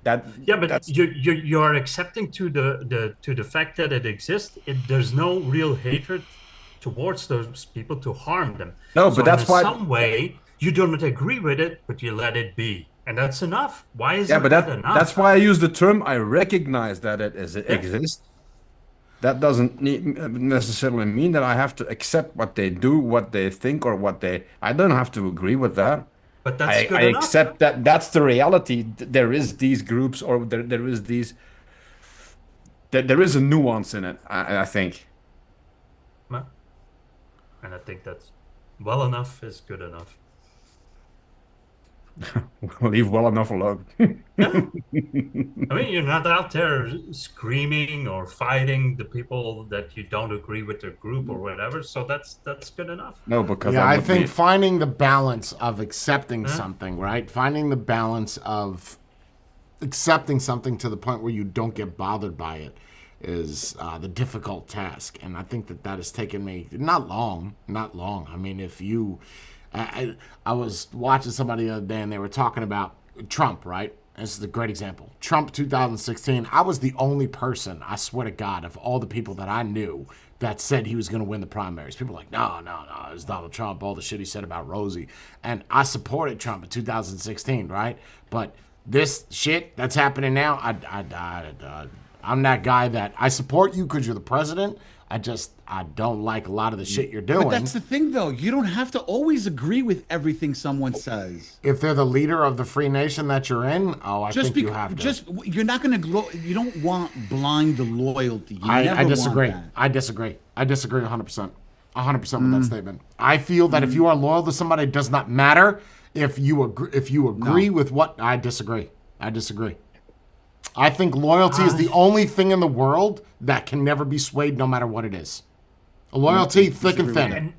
Yeah, but That's you're accepting to the fact that it exists. There's no real hatred towards those people to harm them. No, So but that's in why. some way you don't agree with it, but you let it be, and that's enough. Why isn't Yeah, but that enough? that's why I use the term. I recognize that it exists. That doesn't necessarily mean that I have to accept what they do, what they think, or what they. I don't have to agree with that. But that's good I enough. accept that that's the reality. There is these groups, or there is these. There is a nuance in it. I think. Well, and I think that's well enough is good enough. Leave well enough alone. Yeah. I mean, you're not out there screaming or fighting the people that you don't agree with their group or whatever. So that's good enough. No, because Yeah, that I would think be- finding the balance of accepting something, right? Finding the balance of accepting something to the point where you don't get bothered by it is the difficult task. And I think that has taken me not long. I mean, if you, I was watching somebody the other day and they were talking about Trump, right? This is a great example. Trump 2016, I was the only person, I swear to God, of all the people that I knew that said he was going to win the primaries. People were like, no, it was Donald Trump, all the shit he said about Rosie. And I supported Trump in 2016, right? But this shit that's happening now, I'm that guy that I support you because you're the president. I don't like a lot of the shit you're doing. But that's the thing, though. You don't have to always agree with everything someone says. If they're the leader of the free nation that you're in, I think you have to. You're not going to. You don't want blind loyalty. You I never disagree. Want that. I disagree. I disagree 100%. 100% with that statement. I feel that if you are loyal to somebody, it does not matter if you agree with what. I disagree. I think loyalty is the only thing in the world that can never be swayed, no matter what it is. Loyalty, thick and thin.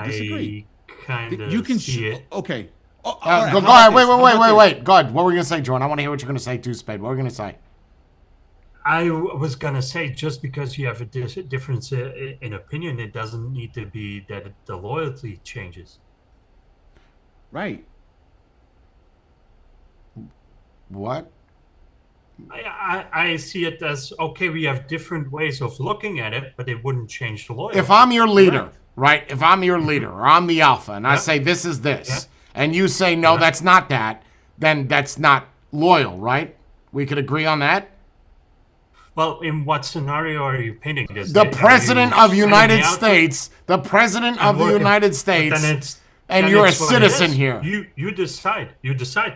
Disagree. I kind of You can. see it. Okay. Go ahead. Wait. Go ahead. What were you going to say, Jordan? I want to hear what you're going to say too, Spade. What were you going to say? I was gonna say, just because you have a difference in opinion, it doesn't need to be that the loyalty changes. Right. What? I see it as, okay, we have different ways of looking at it, but it wouldn't change the loyalty. If I'm your leader, right? If I'm your leader or I'm the alpha and I say this is this, and you say no, that's not that, then that's not loyal, right? We could agree on that? Well, in what scenario are you painting this? The president of the United States, and you're a citizen here. You decide.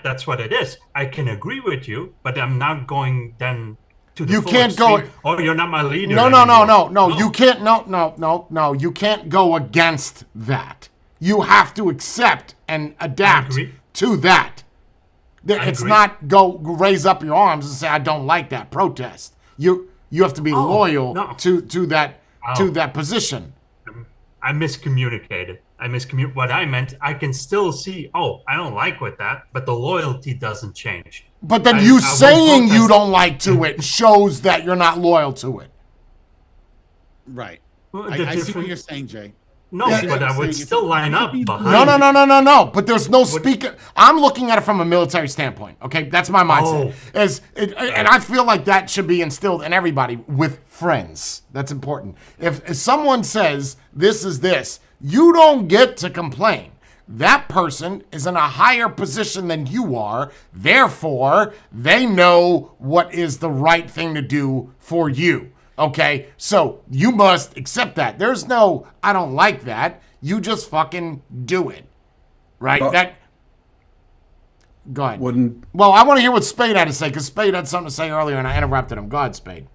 That's what it is. I can agree with you, but I'm not going then to the You full can't go- extreme. Oh, you're not my leader. No. anymore. You can't. No. You can't go against that. You have to accept and adapt agree. to that. It's agree. not go raise up your arms and say I don't like that. Protest. You have to be loyal no. to that position. I miscommunicated. What I meant, I can still see, I don't like with that, but the loyalty doesn't change. But then I you won't saying you protest. don't like to it shows that you're not loyal to it. Right. Well, I the see what different- you're saying, Jay. No, Yeah, but I saying would is still it line might up be behind. No. But there's no speaker. I'm looking at it from a military standpoint. Okay, that's my mindset. And I feel like that should be instilled in everybody with friends. That's important. If someone says this is this, you don't get to complain. That person is in a higher position than you are. Therefore, they know what is the right thing to do for you. Okay, so you must accept that. There's no, I don't like that. You just fucking do it, right? But- Go ahead. wouldn't. Well, I want to hear what Spade had to say, because Spade had something to say earlier, and I interrupted him. Go ahead, Spade.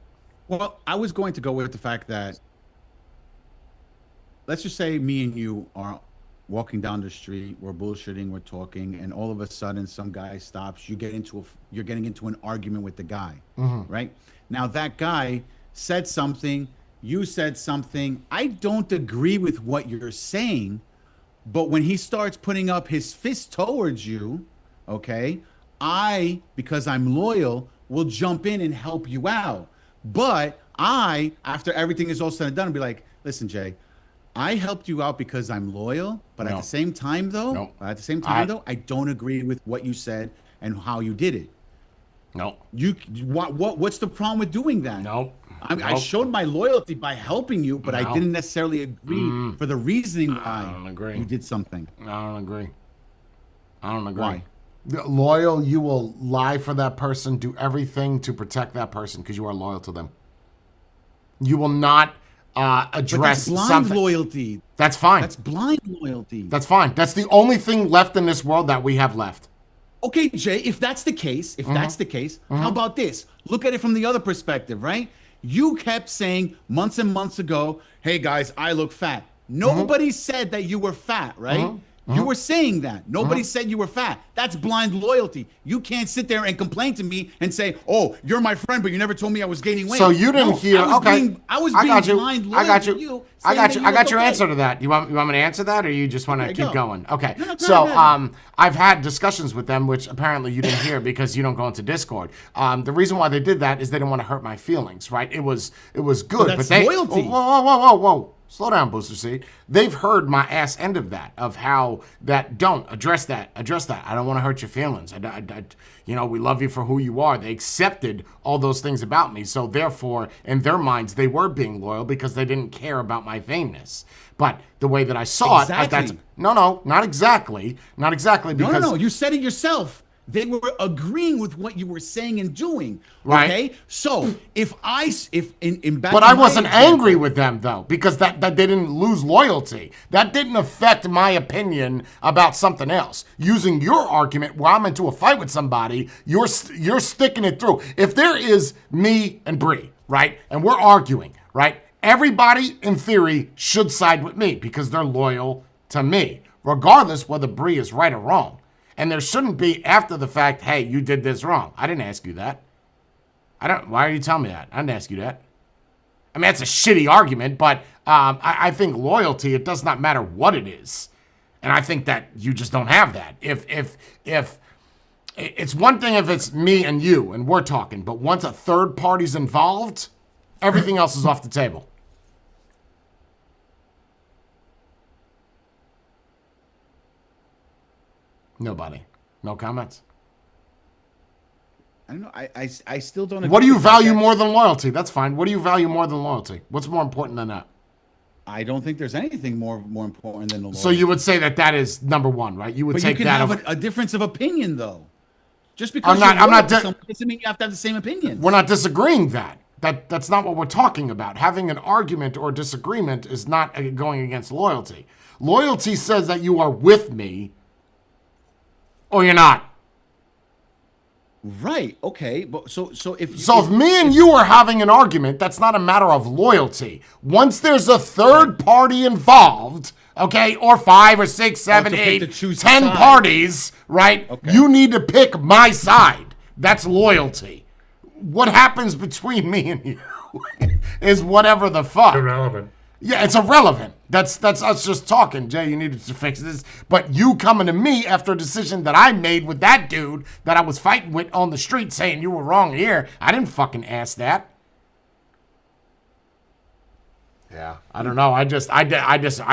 Well, I was going to go with the fact that, let's just say me and you are walking down the street, we're bullshitting, we're talking, and all of a sudden some guy stops. You're getting into an argument with the guy, right? Now that guy said something, you said something. I don't agree with what you're saying, but when he starts putting up his fist towards you, okay, because I'm loyal, will jump in and help you out. But after everything is all said and done, I'll be like, listen, Jay, I helped you out because I'm loyal, but No. at the same time, though, No. I don't agree with what you said and how you did it. No. What's the problem with doing that? No. I showed my loyalty by helping you, but I No. didn't necessarily agree for the reasoning I why don't agree. you did something. I don't agree. I don't agree. Why? Loyal, you will lie for that person, do everything to protect that person because you are loyal to them. You will not But address that's blind something. loyalty. That's fine. That's blind loyalty. That's fine. That's the only thing left in this world that we have left. Okay, Jay, if that's the case, how about this? Look at it from the other perspective, right? You kept saying months and months ago, hey guys, I look fat. Nobody said that you were fat, right? You were saying that. Nobody said you were fat. That's blind loyalty. You can't sit there and complain to me and say, oh, you're my friend, but you never told me I was gaining weight. So you didn't hear. Okay, I was I being got you. blind loyal I got to you. you. I got you. I got your okay. answer to that. You want me to answer that, or you just want to Okay, keep go. going? Okay. No, go So ahead. I've had discussions with them, which apparently you didn't hear because you don't go into Discord. The reason why they did that is they didn't want to hurt my feelings, right? It was good, that's but they loyalty. Whoa. Slow down, Booster Seed. They've heard my ass end of that, of how that don't address that. I don't want to hurt your feelings. We love you for who you are. They accepted all those things about me. So therefore, in their minds, they were being loyal because they didn't care about my vainness. But the way that I saw Exactly. not exactly. Not exactly because No. You said it yourself. They were agreeing with what you were saying and doing. Right. Okay. So if in back, But in I my wasn't example- angry with them, though, because that they didn't lose loyalty. That didn't affect my opinion about something else. Using your argument while I'm into a fight with somebody, you're sticking it through. If there is me and Bree, right, and we're arguing, right, everybody, in theory, should side with me because they're loyal to me, regardless whether Bree is right or wrong. And there shouldn't be, after the fact, hey, you did this wrong. I didn't ask you that. Why are you telling me that? I didn't ask you that. I mean, that's a shitty argument, but I think loyalty, it does not matter what it is. And I think that you just don't have that. If it's one thing if it's me and you and we're talking, but once a third party's involved, everything else is off the table. Nobody. No comments. I don't know. I still don't. What do agree you with value that. more than loyalty? That's fine. What do you value more than loyalty? What's more important than that? I don't think there's anything more important than the law. So you would say that is number one, right? You would But take you can that have over. a difference of opinion, though. Just because I'm not you're loyal to di- someone doesn't mean you have to have the same opinion. We're not disagreeing that's not what we're talking about. Having an argument or disagreement is not going against loyalty. Loyalty says that you are with me or you're not. Right. Okay. But so if So if me and you are having an argument, that's not a matter of loyalty. Once there's a third party involved, okay, or 5 or 6, 7, to pick 8, to choose 10 side. parties, right? Okay. You need to pick my side. That's loyalty. What happens between me and you is whatever the fuck. Irrelevant. Yeah, it's irrelevant. That's us just talking. Jay, you needed to fix this. But you coming to me after a decision that I made with that dude that I was fighting with on the street saying you were wrong here, I didn't fucking ask that. Yeah, I don't know. I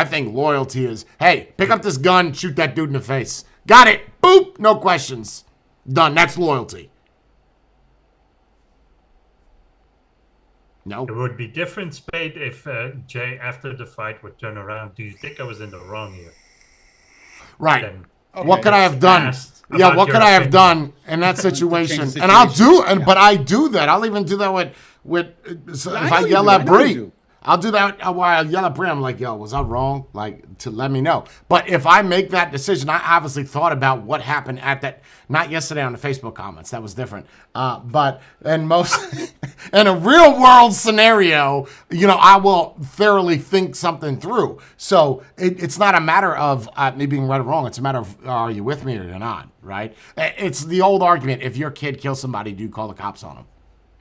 think loyalty is, hey, pick up this gun, shoot that dude in the face. Got it. Boop. No questions. Done. That's loyalty. No. It would be different, Spade, if Jay, after the fight, would turn around. Do you think I was in the wrong here? Right. Then What could I have done? asked Yeah, about what your could I have opinion. done in that situation? the And I'll do, situation, and yeah. but I do that. I'll even do that with so I if know I you yell do. at I know you Bree. do. I'll do that while I yell at Brandon. I'm like, yo, was I wrong? Like, to let me know. But if I make that decision, I obviously thought about what happened at that, not yesterday on the Facebook comments. That was different. But in in a real world scenario, I will thoroughly think something through. So it's not a matter of me being right or wrong. It's a matter of, are you with me or you're not, right? It's the old argument. If your kid kills somebody, do you call the cops on them?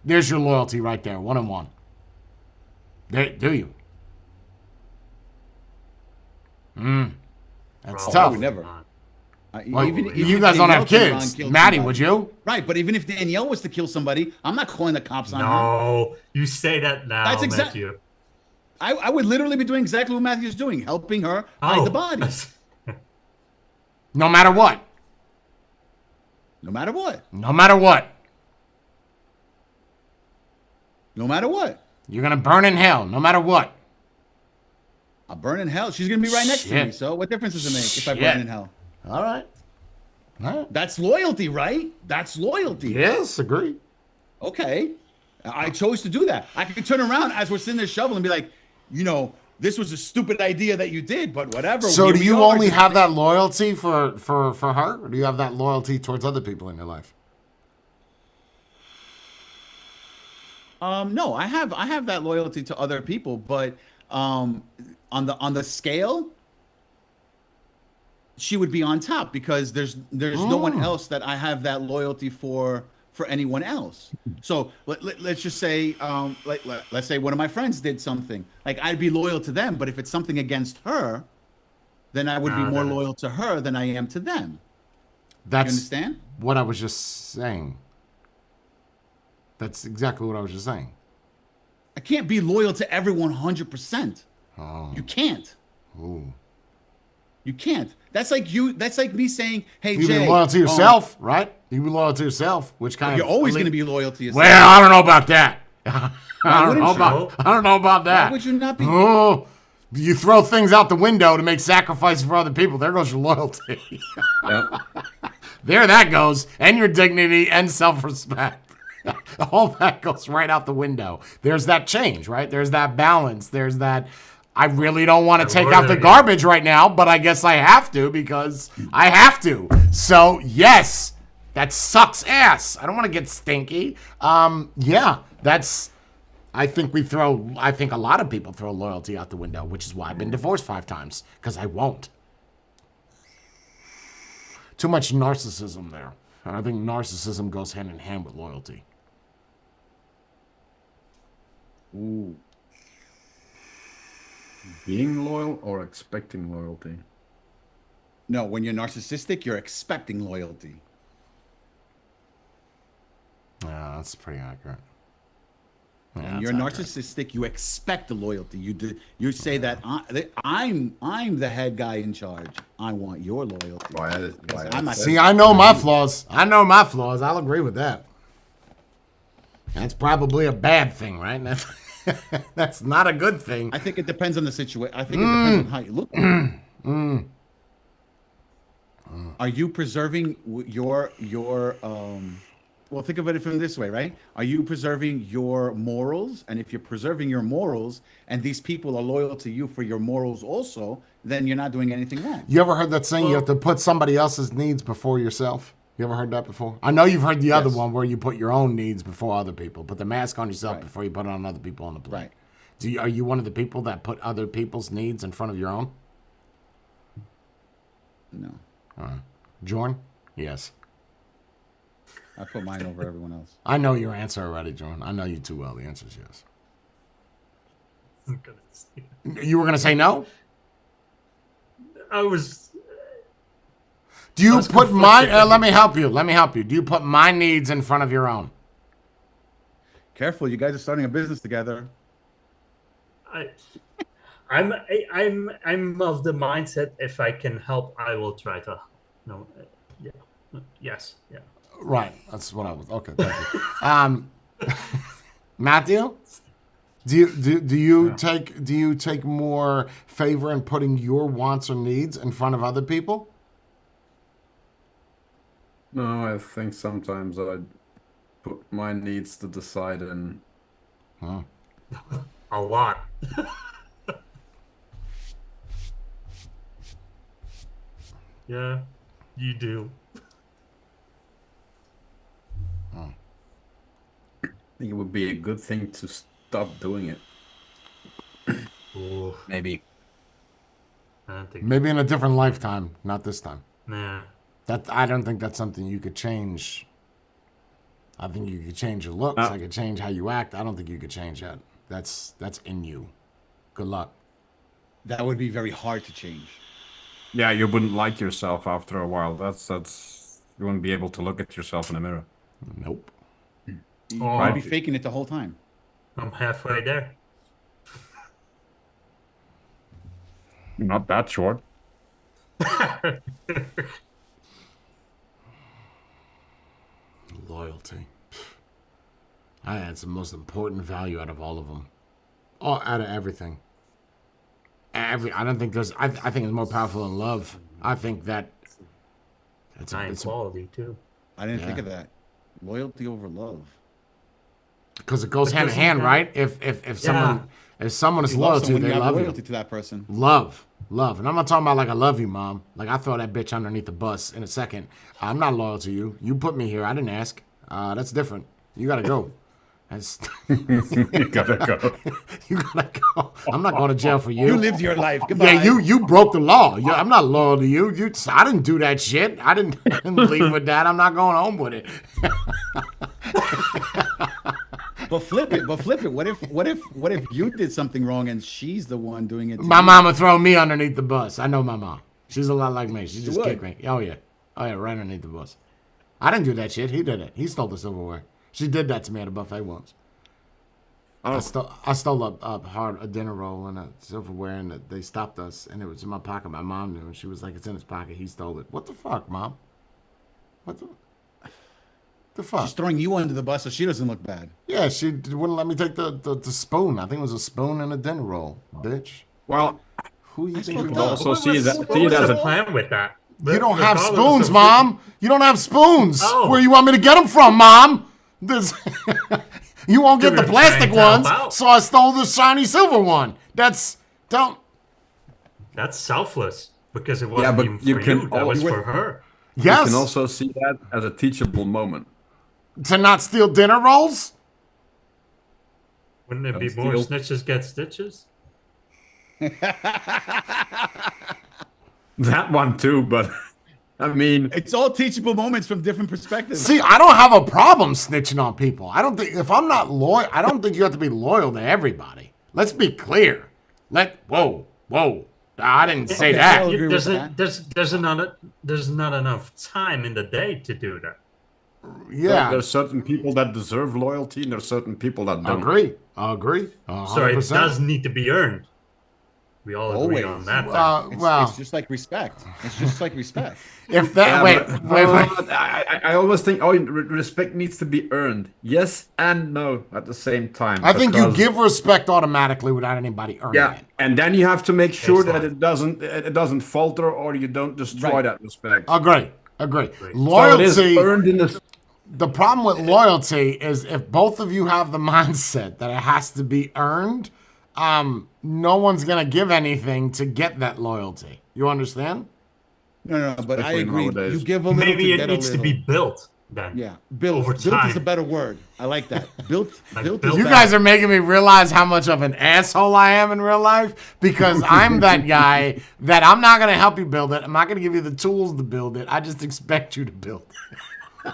There's your loyalty right there, 1-on-1. Do you? That's I tough. would never. Well, Even you if guys don't Danielle have came around kids. and killed Maddie, somebody. would you? Right, but even if Danielle was to kill somebody, I'm not calling the cops on her. No, you say that now, That's Matthew. I would literally be doing exactly what Matthew's doing, helping her hide the bodies. No matter what. No matter what. No matter what. No matter what. You're going to burn in hell, no matter what. I'll burn in hell. She's going to be right next to me. Shit. So what difference does it make if I Shit. burn in hell? All right. That's loyalty, right? That's loyalty. Yes, agree. Okay. I chose to do that. I could turn around as we're sitting there shoveling and be like, this was a stupid idea that you did, but whatever. So Here do we you are. only have that loyalty for her? Or do you have that loyalty towards other people in your life? No, I have that loyalty to other people, but on the scale, she would be on top because there's no one else that I have that loyalty for anyone else. So let's just say let's say one of my friends did something. Like I'd be loyal to them, but if it's something against her, then I would be more loyal to her than I am to them. That's You understand? what I was just saying. That's exactly what I was just saying. I can't be loyal to everyone 100%. Oh. You can't. Ooh. You can't. That's like me saying, "Hey, You Jay, be loyal to yourself, right? You be loyal to yourself, which kind you're of always going to be loyal to yourself." Well, I don't know about that. I don't know wouldn't about that. Why would you not be? Oh, you throw things out the window to make sacrifices for other people. There goes your loyalty. Yeah. There that goes, and your dignity and self-respect. All that goes right out the window. There's that change, right? There's that balance. There's that. I really don't want to take out the garbage right now, but I guess I have to because I have to. So yes, that sucks ass. I don't want to get stinky. Yeah, that's. I think a lot of people throw loyalty out the window, which is why I've been divorced 5 times because I won't. Too much narcissism there. And I think narcissism goes hand in hand with loyalty. Ooh. Being loyal or expecting loyalty? No, when you're narcissistic, you're expecting loyalty. Yeah, that's pretty accurate. Yeah, When you're narcissistic, you expect the loyalty. You say that I'm the head guy in charge. I want your loyalty. I'm not. See, I know my flaws. I'll agree with that. That's probably a bad thing, right? That's not a good thing. I think it depends on the situation. I think it depends on how you look at it. Are you preserving your well, think of it from this way, right? Are you preserving your morals? And if you're preserving your morals and these people are loyal to you for your morals also, then you're not doing anything wrong. You ever heard that saying, you have to put somebody else's needs before yourself? You ever heard that before? I know you've heard the other one where you put your own needs before other people. Put the mask on yourself before you put it on other people on the plate. Right. Are you one of the people that put other people's needs in front of your own? No. Jordan? Yes. I put mine over everyone else. I know your answer already, Jordan. I know you too well. The answer is yes. You were going to say no? I was. Do you put my... let me help you. Do you put my needs in front of your own? Careful, you guys are starting a business together. I'm of the mindset if I can help, I will try to. No, yeah, yes, yeah. Right, that's what I was. Okay, thank you. Matthew, do you take more favor in putting your wants or needs in front of other people? No, I think sometimes I put my needs to the side and A lot. Yeah, you do. I think it would be a good thing to stop doing it. Ooh, Maybe. I don't think. Maybe in a different lifetime, not this time. Nah. I don't think that's something you could change. I think you could change your looks. I could change how you act. I don't think you could change that. That's in you. Good luck. That would be very hard to change. Yeah, you wouldn't like yourself after a while. That's you wouldn't be able to look at yourself in the mirror. Nope. You'd Oh. be faking it the whole time. I'm halfway there. Not that short. Loyalty. I think it's the most important value out of all of them. All out of everything. I don't think there's. I think it's more powerful than love. I think that it's quality too. I didn't think of that. Loyalty over love. because it goes But hand in doesn't hand, that- right? If someone is You loyal love to you, someone, they you have love loyalty you. to that person. Love, and I'm not talking about like I love you, mom. Like I throw that bitch underneath the bus in a second. I'm not loyal to you. You put me here. I didn't ask. That's different. You gotta go. That's You gotta go. you gotta go. I'm not going to jail for you. You lived your life. Goodbye. Yeah, you broke the law. I'm not loyal to you. I didn't do that shit. I didn't leave with that. I'm not going home with it. But flip it. What if you did something wrong and she's the one doing it? To My you? mama throw me underneath the bus. I know my mom. She's a lot like me. She just would. kicked me. Oh yeah, right underneath the bus. I didn't do that shit. He did it. He stole the silverware. She did that to me at a buffet once. I stole a dinner roll and a silverware, and they stopped us, and it was in my pocket. My mom knew, and she was like, "It's in his pocket. He stole it." What the fuck, mom? What the fuck? She's throwing you under the bus so she doesn't look bad. Yeah, she wouldn't let me take the spoon. I think it was a spoon and a dinner roll, bitch. Well, Who you think fucked you up. are? also What see was- that what see it was as the a plan with that? You don't have Regardless spoons, of- mom. You don't have spoons. Oh. Where you want me to get them from, mom? This, you won't get You the were plastic trying to help ones, out. so I stole the shiny silver one. That's That's selfless because it Yeah, wasn't but even you for can you. That was al- for her. You yes. can also see that as a teachable moment. To not steal dinner rolls. Wouldn't it be Don't more steal. snitches get stitches? That one too, but I mean, It's all teachable moments from different perspectives. See, I don't have a problem snitching on people. I don't think if I'm not loyal, I don't think you have to be loyal to everybody. Let's be clear. Whoa. I didn't say Okay, that. I'll agree with There's not enough time in the day to do that. Yeah, there's certain people that deserve loyalty, and there's certain people that don't. agree. 100%. So it does need to be earned. We all agree Always. on that. It's just like respect. It's just like respect. If that Yeah, wait. I always think, respect needs to be earned. Yes and no at the same time. I think you because- give respect automatically without anybody earning Yeah, it. and then you have to make sure that Baseline. it doesn't falter or you don't destroy Right. that respect. Agree. So it is Loyalty. earned in the. The problem with loyalty is if both of you have the mindset that it has to be earned, no one's gonna give anything to get that loyalty. You understand? No, but I Especially agree. nowadays. You give a little Maybe to it get needs a to little. be built then. Yeah, built. over Built is time. a better word. I like that. Built. Like built. built is You better. guys are making me realize how much of an asshole I am in real life because I'm that guy that I'm not gonna help you build it. I'm not gonna give you the tools to build it. I just expect you to build it.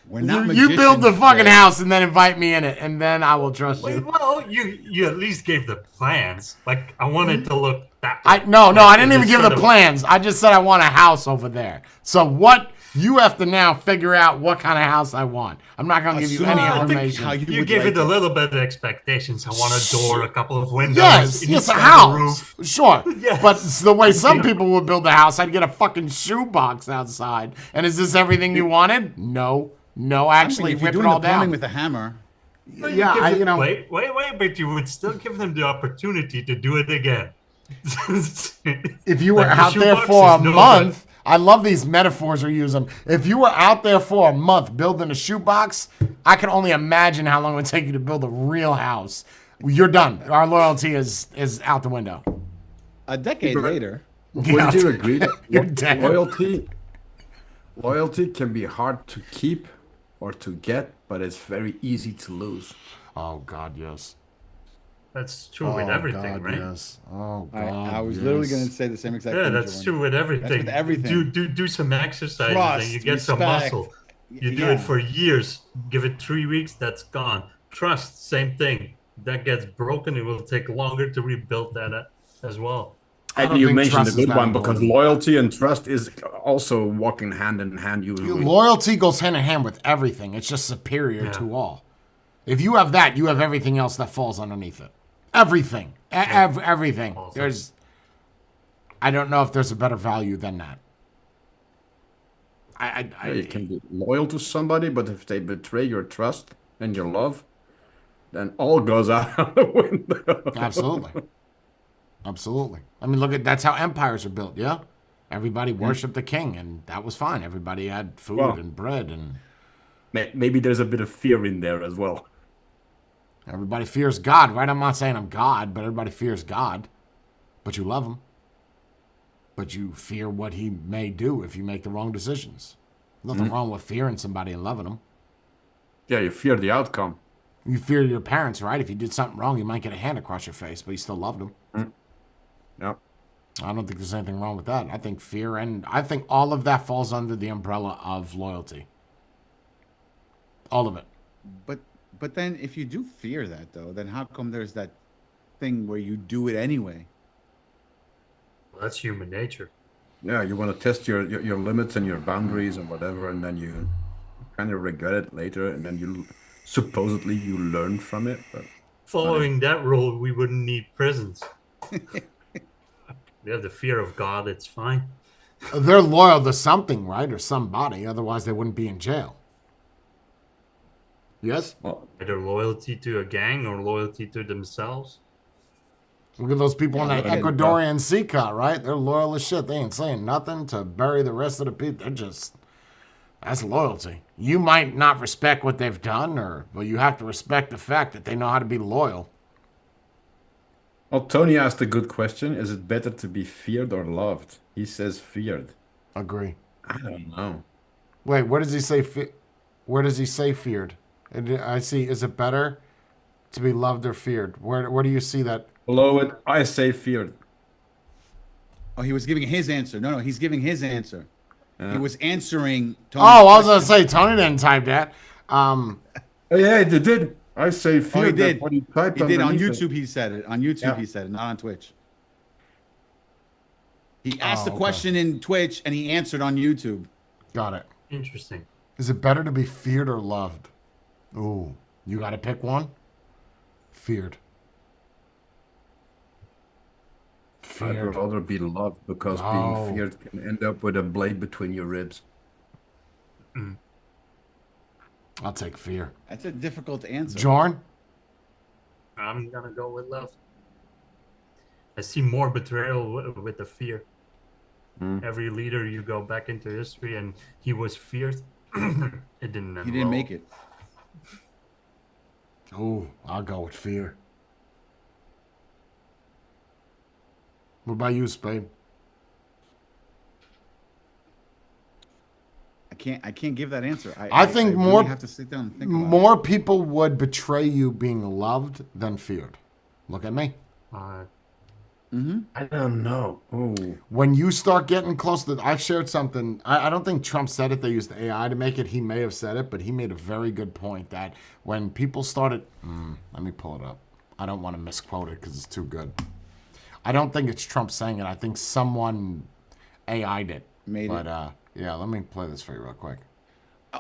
We're not You build the magicians, fucking Jay. house and then invite me in it, and then I will trust Wait, you. well, you at least gave the plans. Like I wanted to look that. No, like, I didn't even this give sort the of- plans. I just said I want a house over there. So what you have to now figure out what kind of house I want. I'm not gonna give you any Assume- I think information. how You would give like it a little bit of expectations. I want a door, a couple of windows. Yes, it yes, needs a to have house. roof. Sure. Yes. But it's the way some people would build a house, I'd get a fucking shoebox outside. And is this everything you wanted? No. No, I mean, actually, if you're rip it doing all the plumbing down. with a hammer, But Yeah, give I- them- you know- Wait, but you would still give them the opportunity to do it again. If you were Like the out there shoebox for a is no month, I love these metaphors we're using. If you were out there for a month building a shoebox, I can only imagine how long it would take you to build a real house. you're done. Our loyalty is out the window. A decade later. Wouldn't you agree that You're dead. loyalty can be hard to keep or to get, but it's very easy to lose? Oh God, yes. That's true with everything, God, right? yes. Oh I, God, I was yes. literally going to say the same exact Yeah, thing. that's Jordan. true with everything. with everything. Do some exercises Trust, and you get some respect. muscle. You do Yeah. it for years. Give it 3 weeks, that's gone. Trust, same thing. That gets broken, it will take longer to rebuild that as well. I And don't you think mentioned a trust is good that one because important. loyalty and trust is also walking hand in hand. Usually, Loyalty goes hand in hand with everything. It's just superior Yeah. to all. If you have that, you have everything else that falls underneath it. Everything. Everything. Awesome. I don't know if there's a better value than that. you can be loyal to somebody, but if they betray your trust and your love, then all goes out the window. Absolutely. Absolutely. I mean, that's how empires are built, yeah? Everybody worshipped the king, and that was fine. Everybody had food Well- and bread, and Maybe there's a bit of fear in there as well. everybody fears God, right? I'm not saying I'm God, but everybody fears God. But you love him. But you fear what he may do if you make the wrong decisions. Nothing wrong with fearing somebody and loving them. Yeah, you fear the outcome. You fear your parents, right? If you did something wrong, you might get a hand across your face, but you still loved them. Yeah. I don't think there's anything wrong with that. I think fear I think all of that falls under the umbrella of loyalty. All of it. But then if you do fear that, though, then how come there's that thing where you do it anyway? Well, that's human nature. Yeah, you want to test your limits and your boundaries and whatever, and then you kind of regret it later, and then you supposedly you learn from it. But Following that rule, we wouldn't need prisons. We have the fear of God, it's fine. They're loyal to something, right? Or somebody. Otherwise, they wouldn't be in jail. Yes? well, Either loyalty to a gang or loyalty to themselves. Look at those people in that look at- Ecuadorian sea cut, right? They're loyal as shit. They ain't saying nothing to bury the rest of the people. They're just... That's loyalty. You might not respect what they've done, but you have to respect the fact that they know how to be loyal. well, Tony asked a good question: is it better to be feared or loved? He says feared. Agree. I don't know. Wait, where does he say? Where does he say feared? I see. Is it better to be loved or feared? Where do you see that? Below it, I say feared. Oh, he was giving his answer. No, he's giving his answer. He was answering. Oh, I was gonna say Tony didn't type that. Oh yeah, they did. I say feared. Oh, he did. That's what he typed He did on underneath it. YouTube. He said it on YouTube. Yeah. He said it, not on Twitch. He asked the okay. question in Twitch, and he answered on YouTube. Got it. Interesting. Is it better to be feared or loved? Ooh, you got to pick one. Feared. I'd Feared. rather be loved because Oh. being feared can end up with a blade between your ribs. I'll take fear. That's a difficult answer. Jorn? I'm gonna go with love. I see more betrayal with the fear. Every leader you go back into history and he was feared. It didn't end He didn't well. make it. Ooh, I'll go with fear. What about you, Spade? I can't give that answer. I think really more- have to sit down and think about it. More people would betray you being loved than feared. Look at me. I don't know. Oh, When you start getting close to, I shared something. I don't think Trump said it. They used AI to make it. He may have said it, but he made a very good point that when people started, let me pull it up. I don't want to misquote it because it's too good. I don't think it's Trump saying it. I think someone AI'd it. Made it. But yeah, let me play this for you real quick.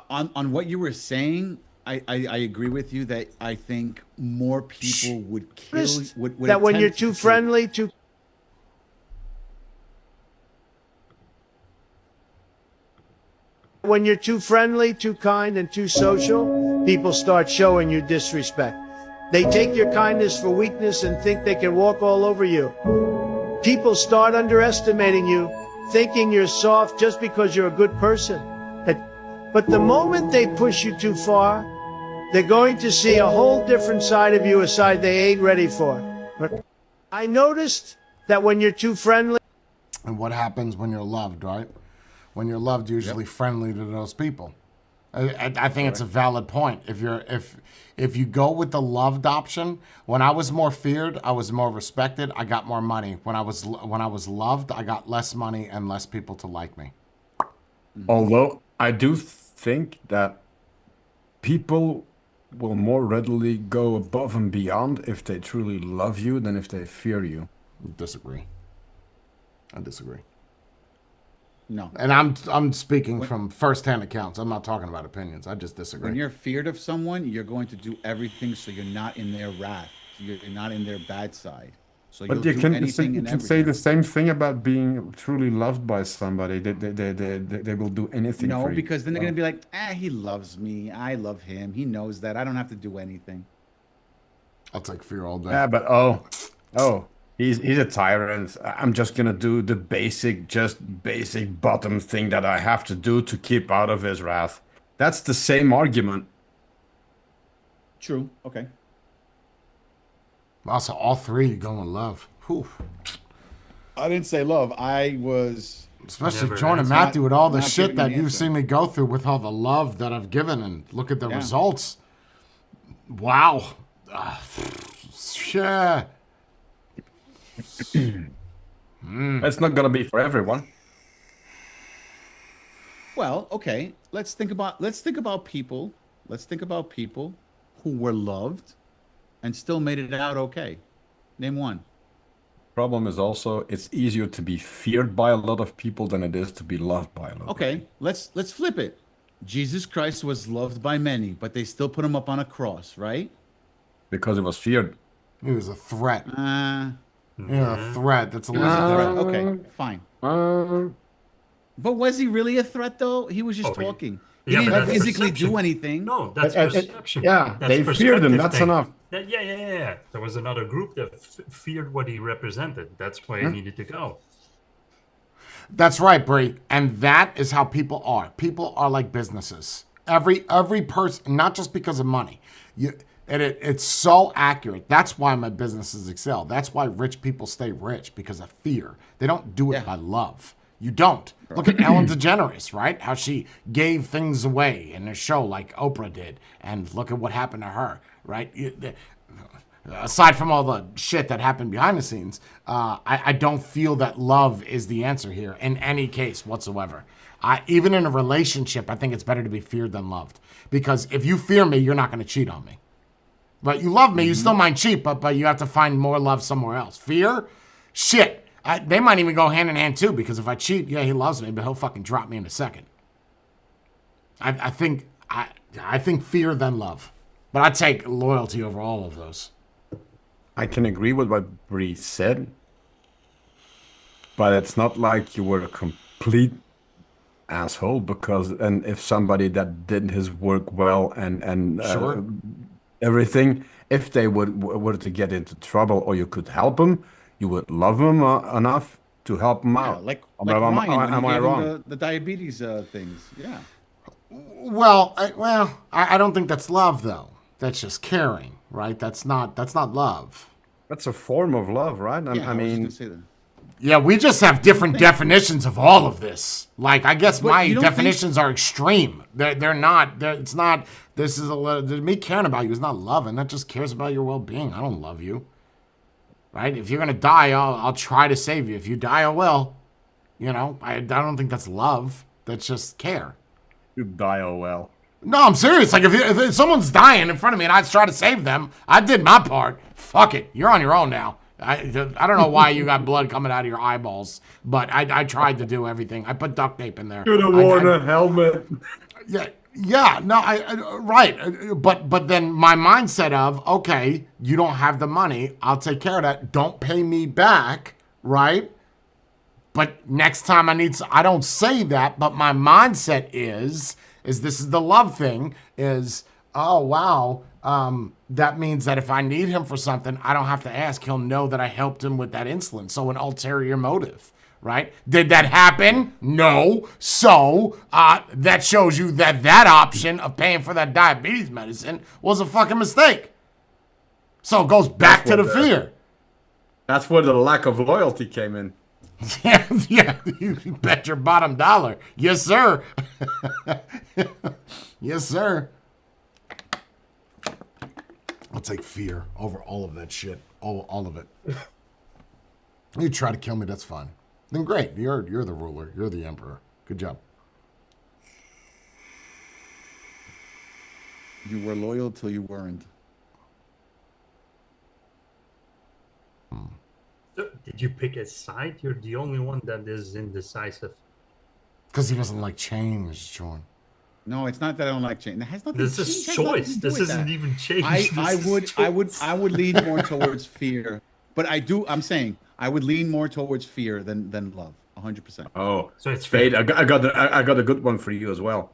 On what you were saying, I agree with you that I think more people would kill. Would that when you're attempt too to- friendly, too when you're too friendly, too kind, and too social, people start showing you disrespect. They take your kindness for weakness and think they can walk all over you. People start underestimating you, thinking you're soft just because you're a good person. But the moment they push you too far, they're going to see a whole different side of you, a side they ain't ready for. But I noticed that when you're too friendly. And what happens when you're loved, right? When you're loved, you're usually friendly to those people. I think it's a valid point. If you go with the loved option, when I was more feared, I was more respected. I got more money. When I was loved, I got less money and less people to like me. Although I do think that people will more readily go above and beyond if they truly love you than if they fear you. Disagree. I disagree. No. And I'm speaking from firsthand accounts. I'm not talking about opinions. I just disagree. When you're feared of someone, you're going to do everything so you're not in their wrath. You're not in their bad side. So But you'll you do can anything you and can say everything. the same thing about being truly loved by somebody. They will do anything No, for you. because then they're going to be like, he loves me. I love him. He knows that. I don't have to do anything. I'll take fear all day. Yeah, but he's a tyrant. I'm just gonna do the basic bottom thing that I have to do to keep out of his wrath. That's the same argument. True. Okay. Also, all three you go in love. Whew. I didn't say love. I was. Especially Never Jordan and answered. Matthew with all the Not shit giving that an you've answer. seen me go through with all the love that I've given, and look at the Yeah. results. Wow. Shit. It's not gonna be for everyone. Well, okay. Let's think about people. Let's think about people who were loved and still made it out okay. Name one. Problem is also it's easier to be feared by a lot of people than it is to be loved by a lot. Okay, let's flip it. Jesus Christ was loved by many, but they still put him up on a cross, right? Because it was feared. He was a threat. Uh, Yeah, a threat. That's a he was a little threat. different. Okay, fine. But was he really a threat though? He was just Oh, yeah. talking. He Yeah, but didn't that's physically perception. do anything. No, that's Uh, uh, perception. yeah, That's they feared him, perspective that's thing. enough. Yeah. There was another group that feared what he represented. That's why he needed to go. That's right, Bree. And that is how people are. People are like businesses. Every person, not just because of money. It's so accurate. That's why my businesses excel. That's why rich people stay rich, because of fear. They don't do it by love. You don't. Look at Ellen DeGeneres, right? How she gave things away in a show like Oprah did. And look at what happened to her, right? Aside from all the shit that happened behind the scenes, I don't feel that love is the answer here in any case whatsoever. Even in a relationship, I think it's better to be feared than loved. Because if you fear me, you're not going to cheat on me. But you love me, you still might cheat, but you have to find more love somewhere else. Fear? Shit. They might even go hand in hand too, because if I cheat, yeah, he loves me, but he'll fucking drop me in a second. I think fear than love. But I take loyalty over all of those. I can agree with what Bree said, but it's not like you were a complete asshole and if somebody that did his work well and Sure. everything, if they were to get into trouble or you could help them, you would love them enough to help them Yeah, out. like Am Ryan when am he I gave wrong? him the diabetes things. Yeah. Well, I don't think that's love though. That's just caring, right? That's not love. That's a form of love, right? Yeah, I was just mean, gonna say that. Yeah, we just have different definitions of all of this. Like, I guess But my you don't think- definitions are extreme. They're not. It's not. This is me caring about you is not loving. That just cares about your well-being. I don't love you. Right? If you're gonna die, I'll try to save you. If you die, I will. You know, I don't think that's love. That's just care. you die oh well. No, I'm serious. Like, if someone's dying in front of me and I try to save them, I did my part. Fuck it. You're on your own now. I don't know why you got blood coming out of your eyeballs, but I tried to do everything. I put duct tape in there. Should have I- worn I- a helmet. Yeah, no, right. But then my mindset of, okay, you don't have the money. I'll take care of that. Don't pay me back, right? But next time I don't say that, but my mindset is this is the love thing, is, oh, wow, that means that if I need him for something, I don't have to ask. He'll know that I helped him with that insulin. So an ulterior motive, right? Did that happen? No. So that shows you that that option of paying for that diabetes medicine was a fucking mistake. So it goes back to the fear. That's where the lack of loyalty came in. Yeah, you bet your bottom dollar. Yes, sir. Yes, sir. I'll take fear over all of that shit. All of it. You try to kill me, that's fine. Then great. You're the ruler. You're the emperor. Good job. You were loyal till you weren't. So, did you pick a side? You're the only one that is indecisive. Because he doesn't like change, John. No, it's not that I don't like change. It has nothing. This is choice. This isn't even change. I would lean more towards fear, but I'm saying I would lean more towards fear than love, 100%. Oh, So it's Spade. I got a good one for you as well.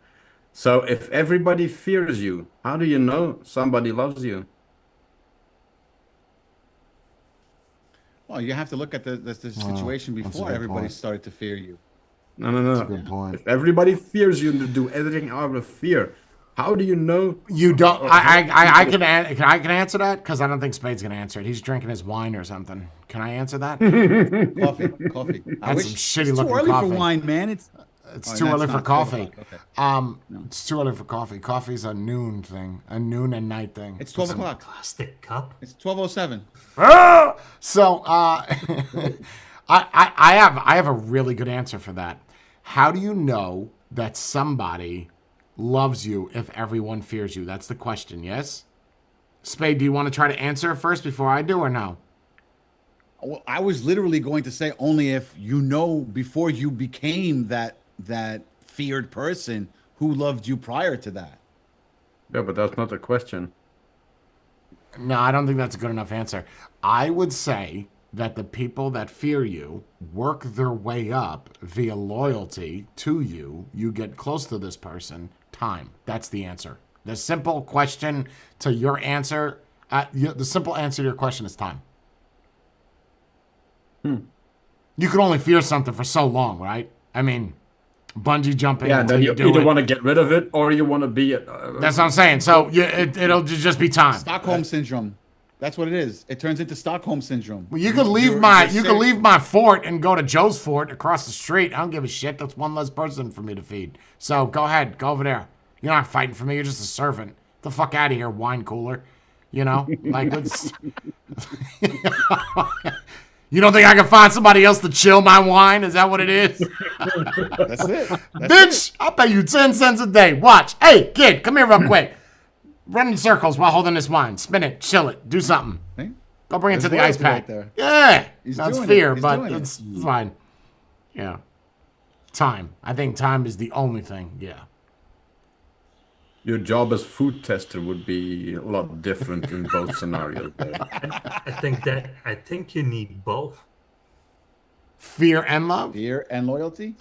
So if everybody fears you, how do you know somebody loves you? Well, you have to look at the situation before good everybody point. started to fear you. No. Good point. If everybody fears you and do everything out of fear, how do you know? You don't. I can answer that because I don't think Spade's gonna answer it. He's drinking his wine or something. Can I answer that? Coffee. That's some shitty it's looking too early coffee. for wine, man. It's too early for not 12 coffee. o'clock. Okay. It's too early for coffee. Coffee's a noon thing, a noon and night thing. It's 12 o'clock. plastic cup. It's 12:07. So I have a really good answer for that. How do you know that somebody loves you if everyone fears you? That's the question, yes? Spade, do you want to try to answer it first before I do or no? Well, I was literally going to say only if you know before you became that feared person who loved you prior to that. Yeah, but that's not the question. No, I don't think that's a good enough answer. I would say that the people that fear you work their way up via loyalty to you. You get close to this person. Time. That's the answer. The simple question to your answer, the simple answer to your question is time. You can only fear something for so long, right? I mean, bungee jumping. Yeah, until then you do either it. want to get rid of it or you want to be it. That's what I'm saying. So it'll just be time. Stockholm syndrome. That's what it is. It turns into Stockholm syndrome. Well, you can leave my fort and go to Joe's fort across the street. I don't give a shit. That's one less person for me to feed. So go ahead, go over there. You're not fighting for me. You're just a servant. Get the fuck out of here, wine cooler. You know, like it's. You don't think I can find somebody else to chill my wine? Is that what it is? That's it. Bitch, I'll pay you 10 cents a day. Watch. Hey, kid, come here real quick. Run in circles while holding this wine. Spin it, chill it, do something. Hey, Go bring it to the there's ice loyalty pack. right there. Yeah. He's That's doing it. fear, He's but doing it. it's fine. Yeah. Time. I think time is the only thing. Yeah. Your job as food tester would be a lot different in both scenarios. There. I think you need both. Fear and love? Fear and loyalty.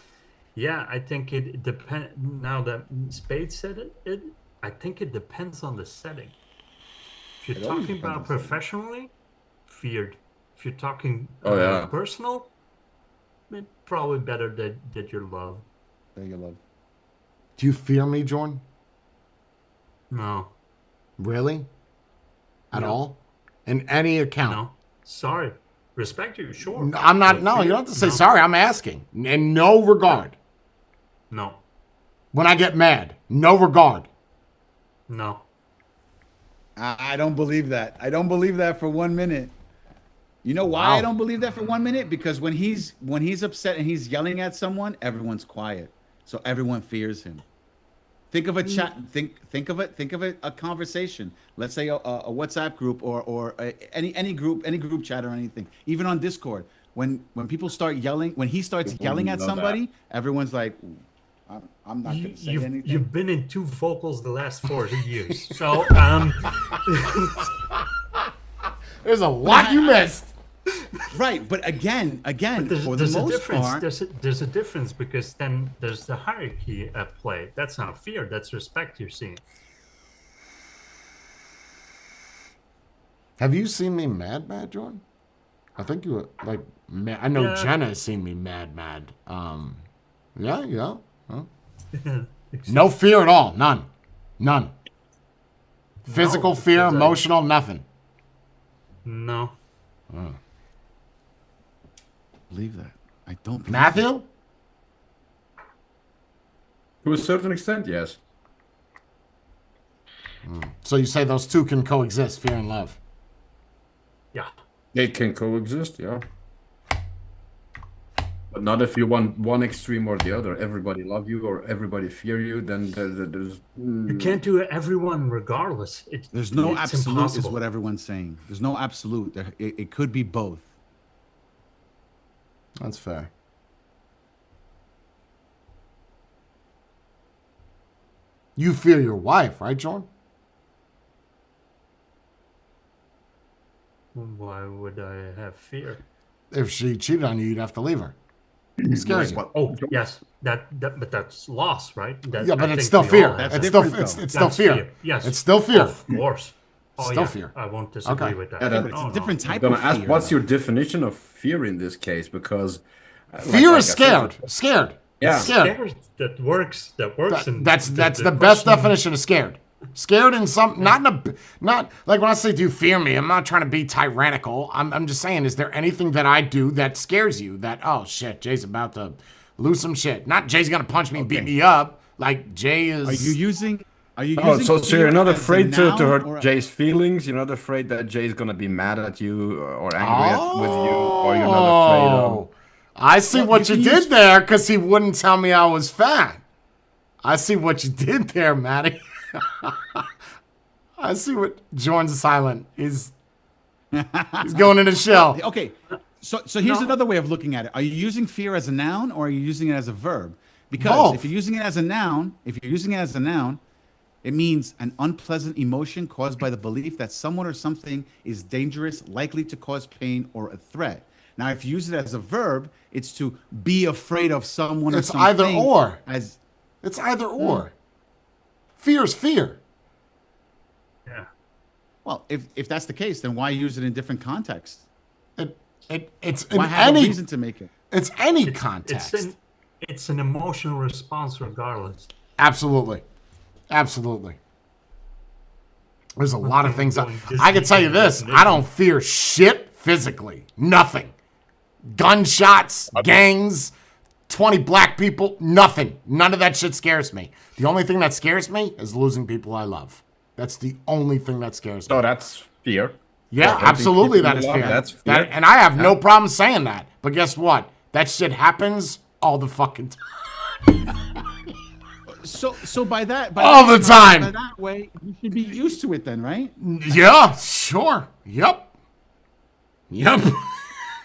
Yeah, I think it depends. Now that Spade said it, I think it depends on the setting. If you're It always talking depends about on the setting. professionally, feared. If you're talking Oh, yeah. personal, it probably better that you're loved. There you love. Do you fear me, Jordan? No, Really? At No. all? In any account? no, sorry. Respect you, sure. I'm not. But No, you fear- don't have to say no, sorry. I'm asking. In no regard. No, When I get mad, no regard. no. I don't believe that. I don't believe that for 1 minute. You know why I Wow. don't believe that for 1 minute? Because when he's upset and he's yelling at someone, everyone's quiet, so everyone fears him. Think of a chat. Think of it. A conversation. Let's say a WhatsApp group or any group chat or anything. Even on Discord, when people start yelling, when he starts yelling at know somebody, everyone's like, I'm not going to say anything. You've been in two vocals the last 40 years, so There's a lot you missed. Right, but again, there's, for the there's a most difference. part, There's a difference because then there's the hierarchy at play. That's not fear. That's respect you're seeing. Have you seen me mad, Jordan? I think you were like, I know Yeah. Jenna has seen me mad. Yeah. Huh? No fear at all. None. Physical fear, because emotional, nothing. No. Believe that. I don't believe Matthew? To a certain extent, yes. So you say those two can coexist, fear and love. Yeah. They can coexist, yeah. But not if you want one extreme or the other. Everybody love you or everybody fear you, then there's... You can't do everyone regardless. There's no it's absolute, impossible. is what everyone's saying. There's no absolute. It could be both. That's fair. You fear your wife, right, Jordan? Why would I have fear? If she cheated on you, you'd have to leave her. It scares you. Oh, yes. But that's loss, right? Yeah, but I it's think still we fear. all have It's that. still different, it's, though. it's still That's fear. Yes. It's still fear. Of course. Oh, Still yeah. fear. I won't disagree Okay. with that. Yeah, But it's Oh, a different I'm type gonna of ask, fear. what's though. your definition of fear in this case? Because Fear like is I scared. said, Scared. Yeah. Scared. Scared. That works. That works. and That's the best question- definition of scared. Scared in some, not like when I say, do you fear me? I'm not trying to be tyrannical. I'm just saying, is there anything that I do that scares you? That, oh shit, Jay's about to lose some shit. Not Jay's gonna punch me and beat me up. Like Jay is. Are you using? Are you Oh, using? so fear you're not as a afraid to noun hurt or a- Jay's feelings? You're not afraid that Jay's gonna be mad at you or angry with you, or you're not afraid of... Oh, I see Well, what you you can did use- there because he wouldn't tell me I was fat. I see what you did there, Matty. I see what Jordan's silent. He's going in a shell. Okay, so here's another way of looking at it. Are you using fear as a noun or are you using it as a verb? Because Both. if you're using it as a noun, it means an unpleasant emotion caused by the belief that someone or something is dangerous, likely to cause pain or a threat. Now, if you use it as a verb, it's to be afraid of someone or It's something. either or. As It's either or. Fear's fear. Yeah. well, if that's the case, then why use it in different contexts? It's in Why have a any reason to make it? it's any context. It's an emotional response regardless. Absolutely. There's a lot of Okay, things. going this I can tell you deep this. into I don't fear shit physically. Nothing. Gunshots, gangs, 20 black people, nothing. None of that shit scares me. The only thing that scares me is losing people I love. That's the only thing that scares me. So that's fear. Yeah, hurting absolutely, people that is you love, fear. that's fear. And I have no problem saying that. But guess what? That shit happens all the fucking time. So by that, All the time. By that way, you should be used to it then, right? Yeah, sure. Yep.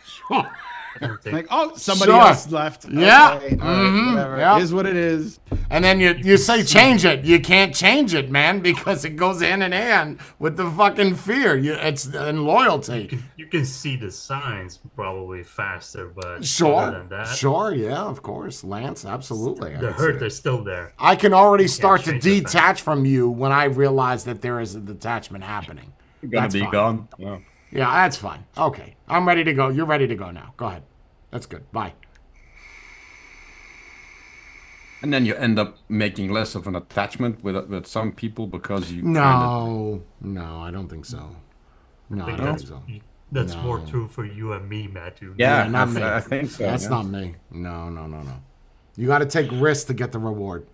Sure. I don't think Like, oh, somebody Sure. else left. Yeah. Okay, all right, whatever. Yep. It is what it is. And then you say change it. You can't change it, man, because it goes hand in hand with the fucking fear. It's and loyalty. you can see the signs probably faster, but other Sure. than that, Sure, yeah, of course. Lance, absolutely. I the can see hurt it. is still there. I can already start to change it back. detach from you when I realize that there is a detachment happening. You're gonna That's be fine. gone. Yeah. Yeah, that's fine. Okay. I'm ready to go. You're ready to go now. Go ahead. That's good. Bye. And then you end up making less of an attachment with some people because you No, I don't think so. No, I I think don't think so. that's more No. true for you and me, Matthew. Yeah, not me. I think so. That's yeah. not me. No. You got to take risks to get the reward,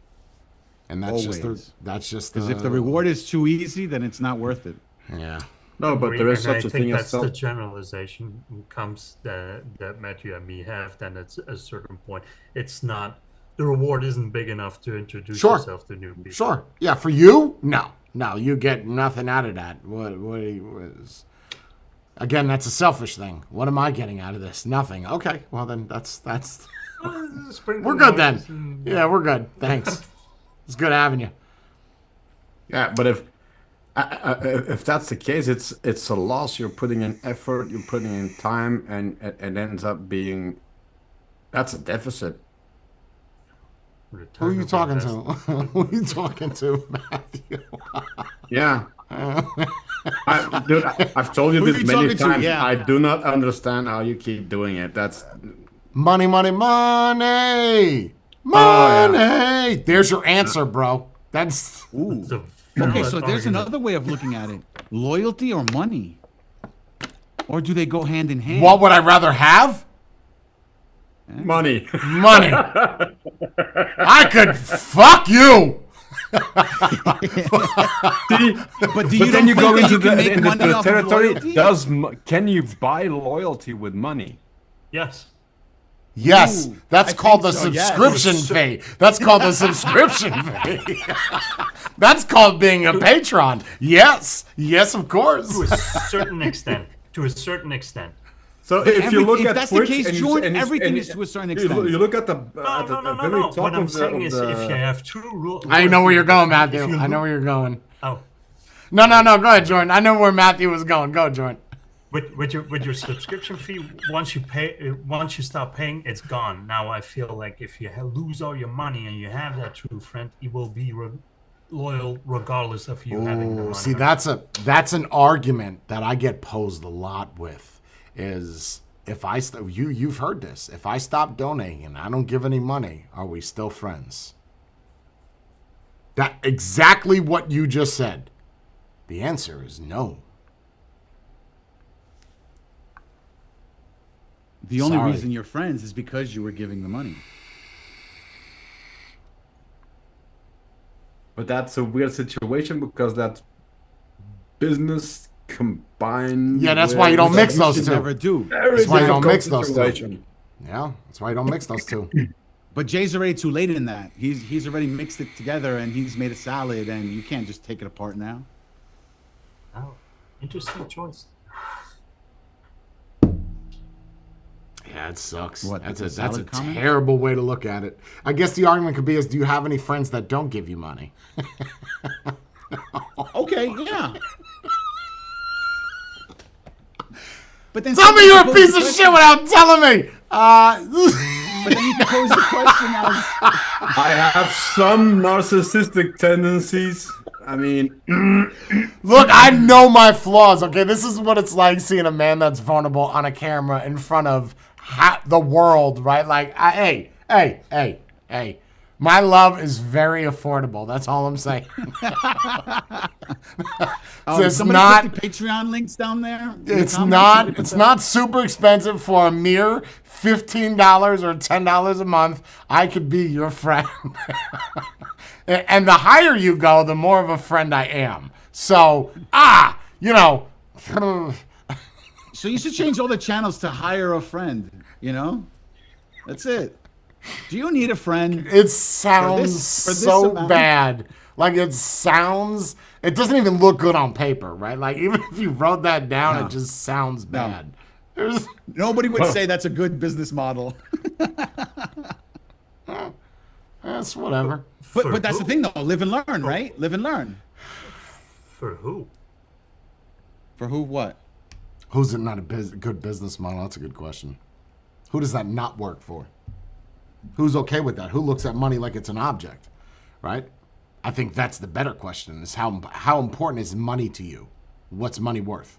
and that's Always. just Because if the reward is too easy, then it's not worth it. Yeah. No, but there is And such I a think thing as that's the self. generalization comes that Matthew and me have. Then at a certain point, it's not the reward isn't big enough to introduce Sure. yourself to new people. Sure. Yeah. For you, no. You get nothing out of that. Again, that's a selfish thing. What am I getting out of this? Nothing. Okay. Well, then that's. We're good then. Yeah, we're good. Thanks. It's good having you. Yeah, but if that's the case, it's a loss. You're putting in effort, you're putting in time, and it ends up being that's a deficit. Who are you talking to? Who are you talking to, Matthew? Yeah. Dude, I've told you Who are this you many talking to? times. Yeah. I do not understand how you keep doing it. That's Money, money, money, Oh, money. There's your answer, bro. That's Ooh. It's a Okay, valid so there's argument. another way of looking at it: loyalty or money, or do they go hand in hand? what would I rather have? money. Money. I could fuck you. See? But do But you then you go think that into you can the, make into money the off of territory. loyalty? Can you buy loyalty with money? Yes. Yes, Ooh, that's I called the think so, yes. subscription fee. That's called the subscription fee. That's called being a patron. Yes, yes, of course. To a certain extent. To a certain extent. So if you look if at that's Twitch, the case, and you, Jordan, and you- everything and is to a certain you extent. You look at the No, at the, no, no, the no, very no. top What I'm of the, saying of is, the if you have true rule, I know where you're going, Matthew. If you I know look- where you're going. Oh, No, no, no. Go ahead, Jordan. I know where Matthew was going. Go, Jordan. with your subscription fee, once you stop paying, it's gone. Now I feel like if you lose all your money and you have that true friend, he will be loyal regardless of you having the money. See, or not. that's an argument that I get posed a lot with. Is if you've heard this? If I stop donating and I don't give any money, are we still friends? That exactly what you just said. The answer is no. The only Sorry. reason you're friends is because you were giving the money. But that's a weird situation because that's business combined. Yeah, that's why you don't with- mix You those should two. never do. Very why you don't difficult mix those two. situation. Yeah, that's why you don't mix those two. But Jay's already too late in that. He's already mixed it together and he's made a salad, and you can't just take it apart now. Oh, interesting choice. Yeah, it sucks. What, That's the a salad comment? terrible way to look at it. I guess the argument could be is, do you have any friends that don't give you money? Okay, yeah. But then Tell me you're a somebody piece posed of the shit without telling me. question- But then you can pose the question as, I have some narcissistic tendencies. I mean, Look, I know my flaws. Okay, this is what it's like seeing a man that's vulnerable on a camera in front of the world, right? Like, hey. My love is very affordable. That's all I'm saying. So it's somebody not. put the Patreon links down there. in the It's comments? not. Somebody put It's that? not super expensive for a mere $15 or $10 a month. I could be your friend. And the higher you go, the more of a friend I am. So, you know. So you should change all the channels to hire a friend. You know, that's it. Do you need a friend? It sounds for this so amount? bad. Like it doesn't even look good on paper, right? Like even if you wrote that down, No. it just sounds bad. There's, Nobody would say that's a good business model. that's whatever. But that's the thing though. Live and learn, right? Live and learn. For who? For who? What? Who's it not a good business model? That's a good question. Who does that not work for? Who's okay with that? Who looks at money like it's an object, right? I think that's the better question: is how important is money to you? What's money worth?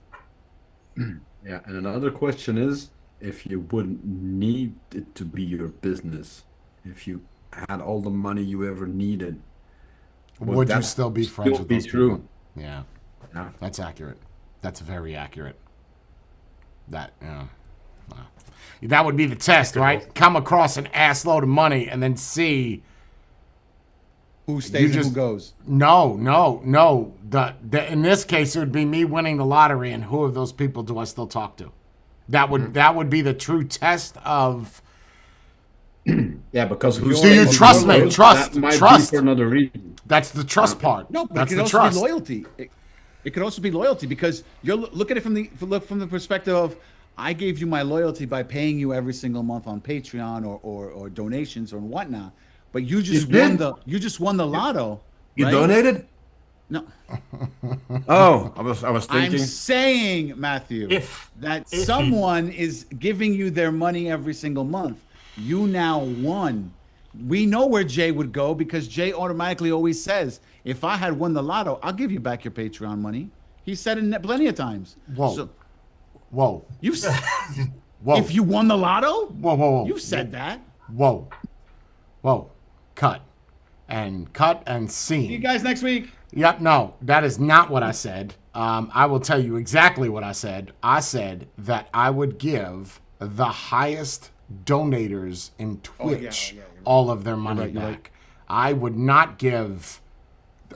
yeah. And another question is, if you wouldn't need it to be your business, if you had all the money you ever needed, Would you that still be friends with be those true? people? Yeah, Yeah. that's accurate. That's very accurate. That would be the test, right? Come across an ass load of money and then see. Who stays and who goes? No. In this case, it would be me winning the lottery, and who of those people do I still talk to? That would be the true test of. Yeah, because Do you trust me? Trust. That might Trust. be for another reason. That's the trust part. No, but that's it the could also trust. be loyalty. It could also be loyalty because you're look at it from the perspective of I gave you my loyalty by paying you every single month on Patreon or donations or whatnot, but you just won the lotto. You right? donated? No, Oh, I was I'm thinking. saying, Matthew, If someone is giving you their money every single month, you now won. We know where Jay would go because Jay automatically always says, if I had won the lotto, I'll give you back your Patreon money. He said it plenty of times. Whoa. So Whoa. you've said, Whoa. if you won the lotto, Whoa. you've said that. Whoa. Cut. And See you scene. guys next week. Yep, no, that is not what I said. I will tell you exactly what I said. I said that I would give the highest donators in Twitch all of their money you're back. right. I would not give.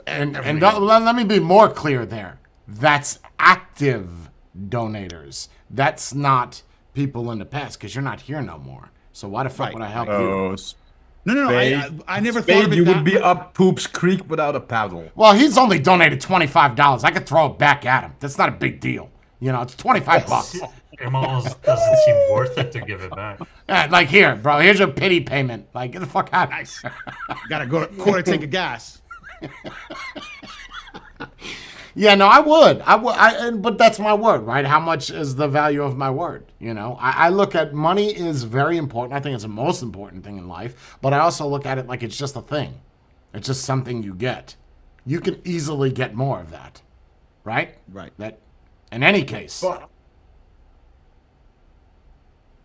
And let me be more clear there. That's active donators. That's not people in the past, because you're not here no more. So why the fuck Right. would I help you? Oh, No. Spade. I never thought Spade, of it you that would be up Poops Creek without a paddle. Well, he's only donated $25. I could throw it back at him. That's not a big deal. You know, it's 25 bucks. It almost doesn't seem worth it to give it back. Yeah, like here, bro. Here's your pity payment. Like, get the fuck out. nice. Gotta go to quarter tank of gas. Yeah, no, I would. But that's my word, right? How much is the value of my word? You know, I look at money is very important. I think it's the most important thing in life. But I also look at it like it's just a thing. It's just something you get. You can easily get more of that, right? Right. That, in any case. But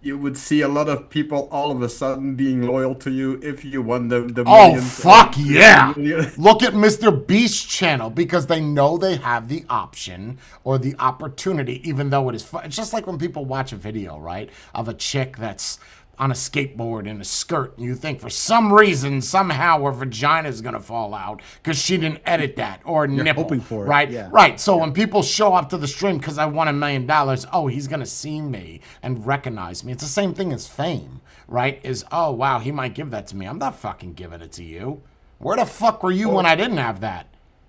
you would see a lot of people all of a sudden being loyal to you if you won the Oh, millions. fuck yeah. Million. Look at Mr. Beast's channel, because they know they have the option or the opportunity, even though it is fun. It's just like when people watch a video, right, of a chick that's on a skateboard in a skirt, and you think for some reason, somehow her vagina is going to fall out because she didn't edit that, or nipple. hoping for it, right? yeah. Right. So when people show up to the stream because I won $1 million, oh, he's going to see me and recognize me. It's the same thing as fame, right? Is, oh, wow, he might give that to me. I'm not fucking giving it to you. Where the fuck were you when I didn't have that?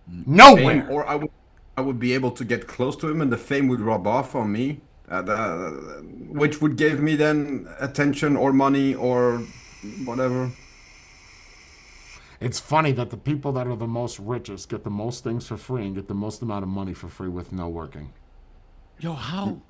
Nowhere. Fame, or I would be able to get close to him and the fame would rub off on me, which would give me then attention or money or whatever. It's funny that the people that are the most richest get the most things for free and get the most amount of money for free with no working. Yo, how?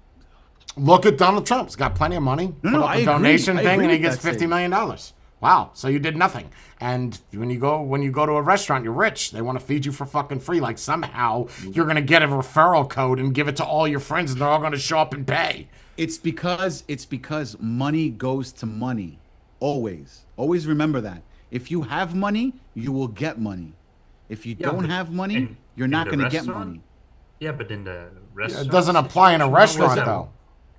Look at Donald Trump. He's got plenty of money. No, Put up I a agree. donation I thing agree and he with gets that $50 million. Wow. So you did nothing. And when you go to a restaurant, you're rich. They want to feed you for fucking free. Like somehow you're going to get a referral code and give it to all your friends and they're all going to show up and pay. It's because money goes to money. Always. Always remember that. If you have money, you will get money. If you don't but have money, in- you're in not the going to get restaurant? money. Yeah, but in the restaurant, It doesn't apply in a restaurant, that? though.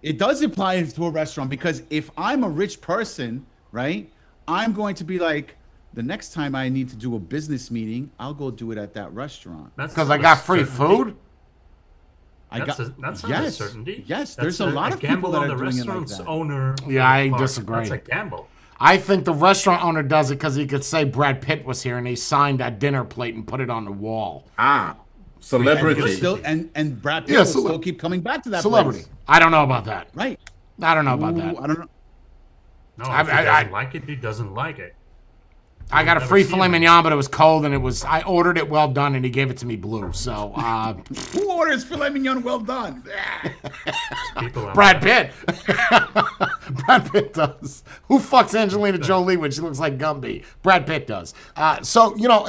It does apply to a restaurant, because if I'm a rich person, right, I'm going to be like, the next time I need to do a business meeting, I'll go do it at that restaurant. Because I got free food? That's not a certainty. Yes, That's there's a lot of people gamble that on are the doing it like restaurant's that. owner. Yeah, I part. disagree. That's a gamble. I think the restaurant owner does it because he could say Brad Pitt was here and he signed that dinner plate and put it on the wall. Ah, And celebrity. still, and Brad Pitt Yeah, will still keep coming back to that Celebrity. place. I don't know about that. Right. I don't know about that. Ooh, I don't know. No, I- if he I- doesn't like it, he doesn't like it. I got a never free seen filet him. mignon, but it was cold and I ordered it well done and he gave it to me blue. So, Who orders filet mignon well done? People out Brad there. Pitt. Brad Pitt does. Who fucks Angelina Jolie when she looks like Gumby? Brad Pitt does. So, you know,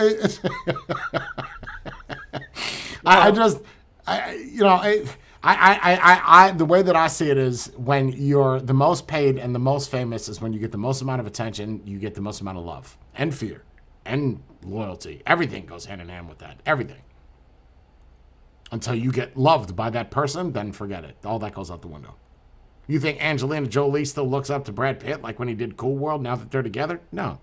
the way that I see it is when you're the most paid and the most famous is when you get the most amount of attention, you get the most amount of love and fear and loyalty. Everything goes hand in hand with that. Everything. Until you get loved by that person, then forget it. All that goes out the window. You think Angelina Jolie still looks up to Brad Pitt like when he did Cool World now that they're together? No.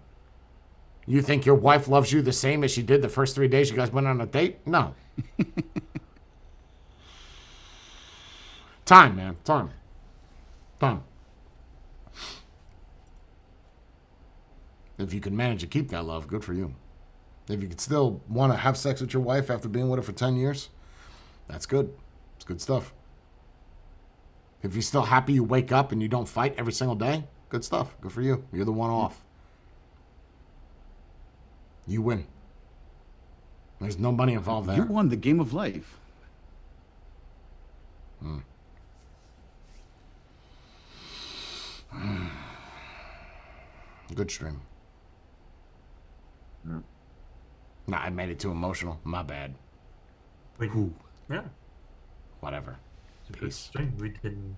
You think your wife loves you the same as she did the first 3 days you guys went on a date? No. Time, man. Time. If you can manage to keep that love, good for you. If you can still want to have sex with your wife after being with her for 10 years, that's good. It's good stuff. If you're still happy you wake up and you don't fight every single day, good stuff. Good for you. You're the one off. You win. There's no money involved there. You won the game of life. Good stream. Nah, I made it too emotional. My bad. Wait, yeah. whatever. It's a good Peace. stream. We didn't